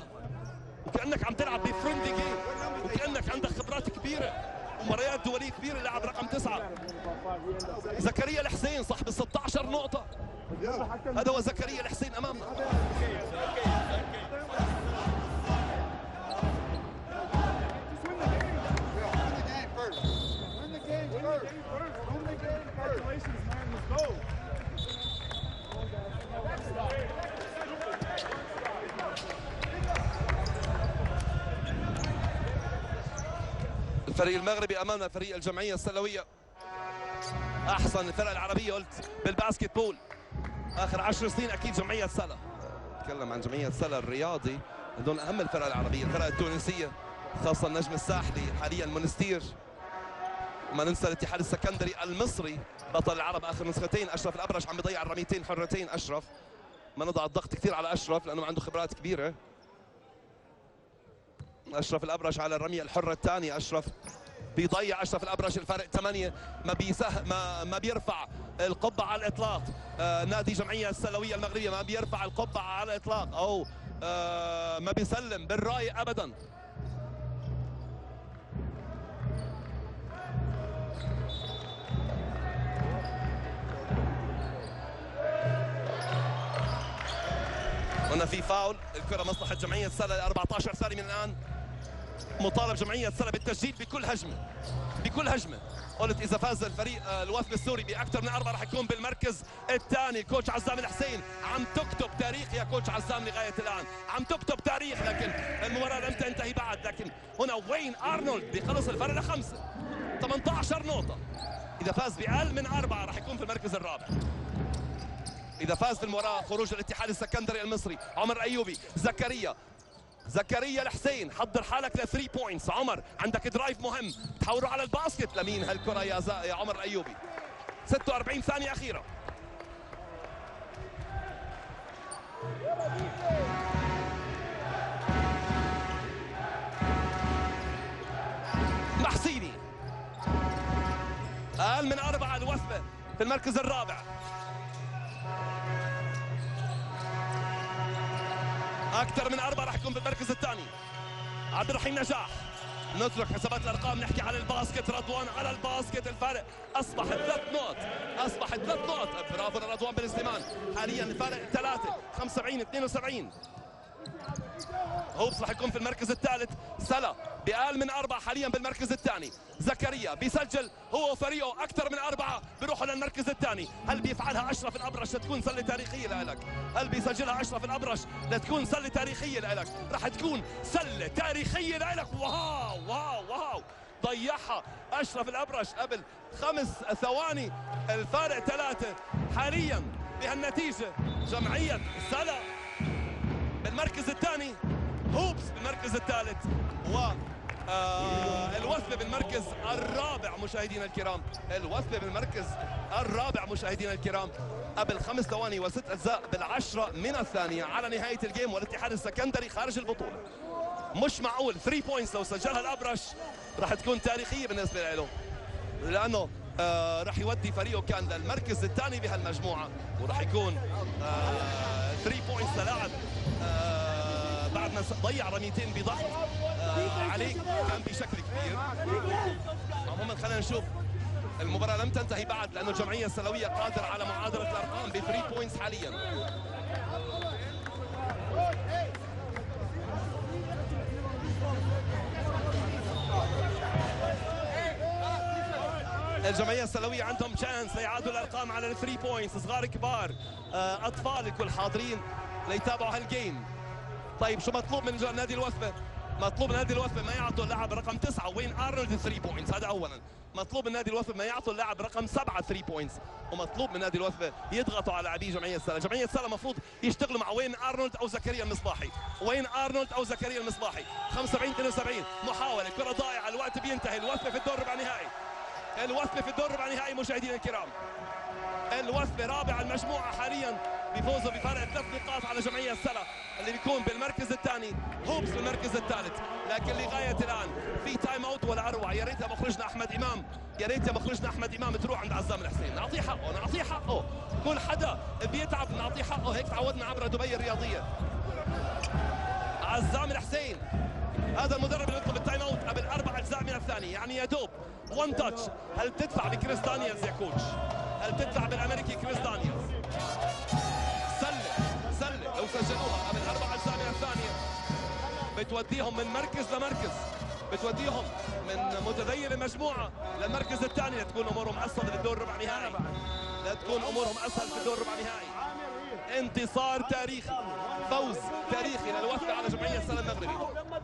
Speaker 3: وكأنك عم تلعب بفرندي جيم، وكأنك عندك خبرات كبيرة ومباريات دولية كبيرة. لاعب رقم 9 زكريا الحسين صاحب 16 نقطة، هذا هو زكريا الحسين أمامنا. الفريق المغربي امامنا فريق الجمعيه السلويه، احسن الفرق العربيه قلت بالباسكت بول اخر 10 سنين اكيد جمعيه سلا. نتكلم عن جمعيه سلا الرياضي، هذول اهم الفرق العربيه، الفرق التونسيه خاصه النجم الساحلي حاليا مونستير، ما ننسى الاتحاد السكندري المصري بطل العرب اخر نسختين. اشرف الابرش عم بيضيع الرميتين حرتين. اشرف ما نضع الضغط كثير على اشرف لانه عنده خبرات كبيره. اشرف الابرش على الرميه الحره الثانيه. اشرف بيضيع. اشرف الابرش الفارق 8. ما بيرفع القبعه على الاطلاق. نادي جمعيه السلويه المغربيه ما بيرفع القبعه على الاطلاق او ما بيسلم بالرايه ابدا. هنا في فاول. الكره مصلحه جمعيه السله. 14 ثانيه من الان. مطالب جمعيه السله بالتسجيل بكل هجمه بكل هجمه. قلت اذا فاز الفريق الوثب السوري باكثر من 4 راح يكون بالمركز الثاني. كوتش عزام الحسين عم تكتب تاريخ يا كوتش عزام لغايه الان، عم تكتب تاريخ، لكن المباراه لم تنتهي بعد. لكن هنا وين ارنولد بيخلص الفرق ل5 18 نقطه. اذا فاز باقل من 4 راح يكون في المركز الرابع. إذا فاز في المباراة خروج الاتحاد السكندري المصري. عمر أيوبي. زكريا الحسين حضر حالك ل 3 بوينتس. عمر عندك درايف مهم تحوله على الباسكت. لمين هالكرة يا عمر أيوبي؟ 46 ثانية أخيرة. محسيني أقل من 4. الوثبة في المركز الرابع. أكثر من 4 راح يكون بالمركز الثاني. عبد الرحيم نجاح. نترك حسابات الأرقام نحكي على الباسكت. رضوان على الباسكت. الفارق أصبح 3 نقط. أصبح 3 نقط. برافو لرضوان بن سليمان. حاليا الفارق 3 75 72. هوبس راح يكون في المركز الثالث. سلا بأقل من 4 حاليا بالمركز الثاني. زكريا بيسجل هو وفريقه أكثر من 4 بيروحوا للمركز الثاني. هل بيفعلها أشرف الأبرش لتكون سلة تاريخية لك؟ هل بيسجلها أشرف الأبرش لتكون سلة تاريخية لك؟ راح تكون سلة تاريخية لك. واو واو واو. ضيعها أشرف الأبرش قبل 5 ثواني. الفارق 3 حاليا بهالنتيجة. جمعية سلا بالمركز الثاني. هوبس بالمركز الثالث. الوثبة بالمركز الرابع مشاهدينا الكرام. الوثبة بالمركز الرابع مشاهدينا الكرام. قبل 5 ثواني و6 أجزاء بالعشرة من الثانية على نهاية الجيم. والاتحاد السكندري خارج البطولة. مش معقول 3 بوينتس لو سجلها الأبرش راح تكون تاريخية بالنسبة له، لأنه راح يودي فريقه كان للمركز الثاني بهالمجموعة. وراح يكون 3 بوينتس للاعب بعد ما ضيع رميتين بضغط عليه كان بشكل كبير. عموما خلينا نشوف. المباراة لم تنتهي بعد لأنه الجمعية السلوية قادر على معادلة الأرقام ب 3 بوينتس حاليا. الجمعية السلوية عندهم شانس ليعادوا الأرقام على 3 بوينتس. صغار كبار أطفال الكل حاضرين ليتابعوا هالجيم. طيب شو مطلوب من نادي الوثبة؟ مطلوب من نادي الوثبة ما يعطوا اللاعب رقم 9 وين ارنولد 3 بوينتس. هذا اولا. مطلوب من نادي الوثبة ما يعطوا اللاعب رقم 7 3 بوينتس. ومطلوب من نادي الوثبة يضغطوا على لاعبي جمعية السلة. جمعية السلة المفروض يشتغلوا مع وين ارنولد او زكريا المصباحي. وين ارنولد او زكريا المصباحي. 75 72. محاولة. كرة ضائعة. الوقت بينتهي. الوثبة في الدور ربع نهائي. الوثبة في الدور ربع نهائي مشاهدينا الكرام. الوثبة رابع المجموعة حاليا بفوزه بفارق 3 نقاط على جمعية السلة اللي بيكون بالمركز الثاني. هوبس بالمركز الثالث. لكن لغاية الآن في تايم اوت ولا أروع. يا ريت مخرجنا أحمد إمام، يا ريت مخرجنا أحمد إمام تروح عند عزام الحسين. نعطيه حقه نعطيه حقه. كل حدا بيتعب نعطيه حقه. هيك تعودنا عبر دبي الرياضية. عزام الحسين هذا المدرب اللي يطلب التايم اوت قبل 4 أجزاء من الثانية. يعني يا دوب 1 تاتش. هل بتدفع بكريس دانييلز يا كوتش؟ هل بتدفع بالامريكي كريس دانييلز؟ سله لو سجلوها قبل 4 أجزاء من الثانية بتوديهم من مركز لمركز. بتوديهم من متذيل المجموعة للمركز الثاني. لتكون امورهم اسهل في الدور ربع نهائي. لتكون امورهم اسهل في الدور ربع نهائي. انتصار تاريخي. فوز تاريخي للوثبة على جمعية السلة المغربي.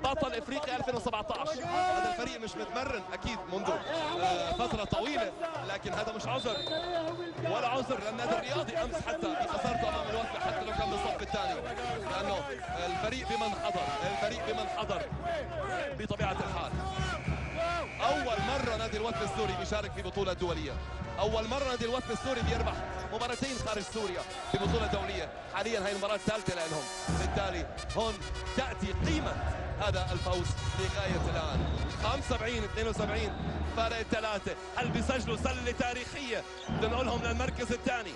Speaker 3: بطل افريقيا 2017. هذا الفريق مش متمرن اكيد منذ فترة طويلة، لكن هذا مش عذر ولا عذر للنادي الرياضي امس حتى بخسارته امام الوثبة حتى لو كان بالصف الثاني، لانه الفريق بمن حضر. الفريق بمن حضر بطبيعة الحال. أول مرة نادي الوثب السوري بيشارك في بطولة دولية، أول مرة نادي الوثب السوري بيربح مباراتين خارج سوريا في بطولة دولية. حاليا هاي المباراة الثالثة لهم، بالتالي هون تأتي قيمة هذا الفوز لغاية الآن. 75-72 فارق الثلاثة. هل بيسجلوا سلة تاريخية تنقلهم للمركز الثاني؟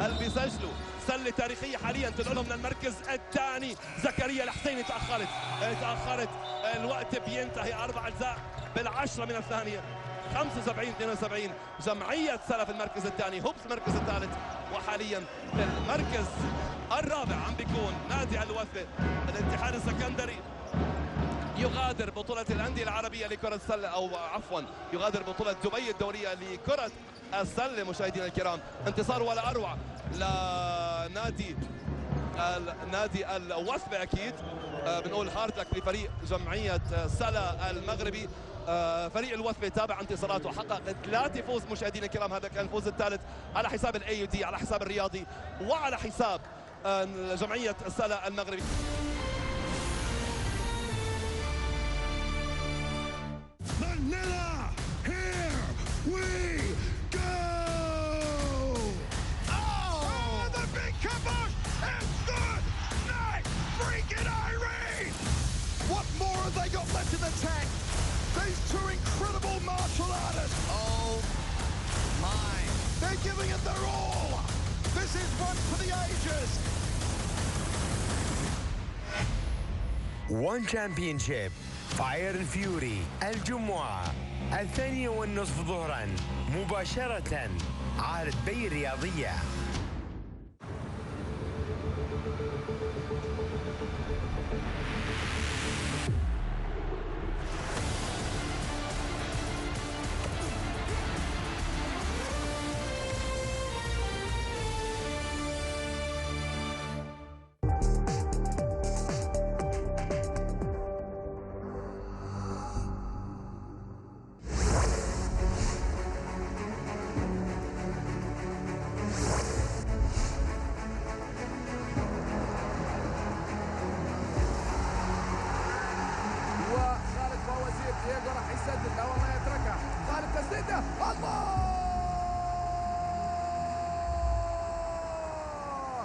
Speaker 3: هل بيسجلوا سلة تاريخية حاليا تنقلهم للمركز الثاني؟ زكريا الحسيني تأخرت الوقت بينتهي 4 أجزاء بالعشرة من الثانية. 75-72 جمعية سلا في المركز الثاني، هوبس المركز الثالث، وحاليا في المركز الرابع عم بيكون نادي الوثب. الاتحاد السكندري يغادر بطولة الأندية العربية لكرة السلة، أو عفوا يغادر بطولة دبي الدولية لكرة السلة. مشاهدينا الكرام، انتصار ولا أروع لنادي الوثب أكيد. بنقول هارد لك لفريق جمعية سلا المغربي. فريق الوثب تابع انتصاراته، حقق 3 فوز مشاهدينا الكرام. هذا كان الفوز الثالث على حساب AUD، على حساب الرياضي، وعلى حساب جمعية سلا المغربي.
Speaker 9: Manila, here we go! Oh, the big kibosh! It's the night freaking Irene! What more have they got left in the tank? These two incredible martial artists. Oh my! They're giving it their all. This is one for the ages.
Speaker 6: One championship. فاير فيوري الجمعة 2:30 ظهرا مباشرة على دبي الرياضية.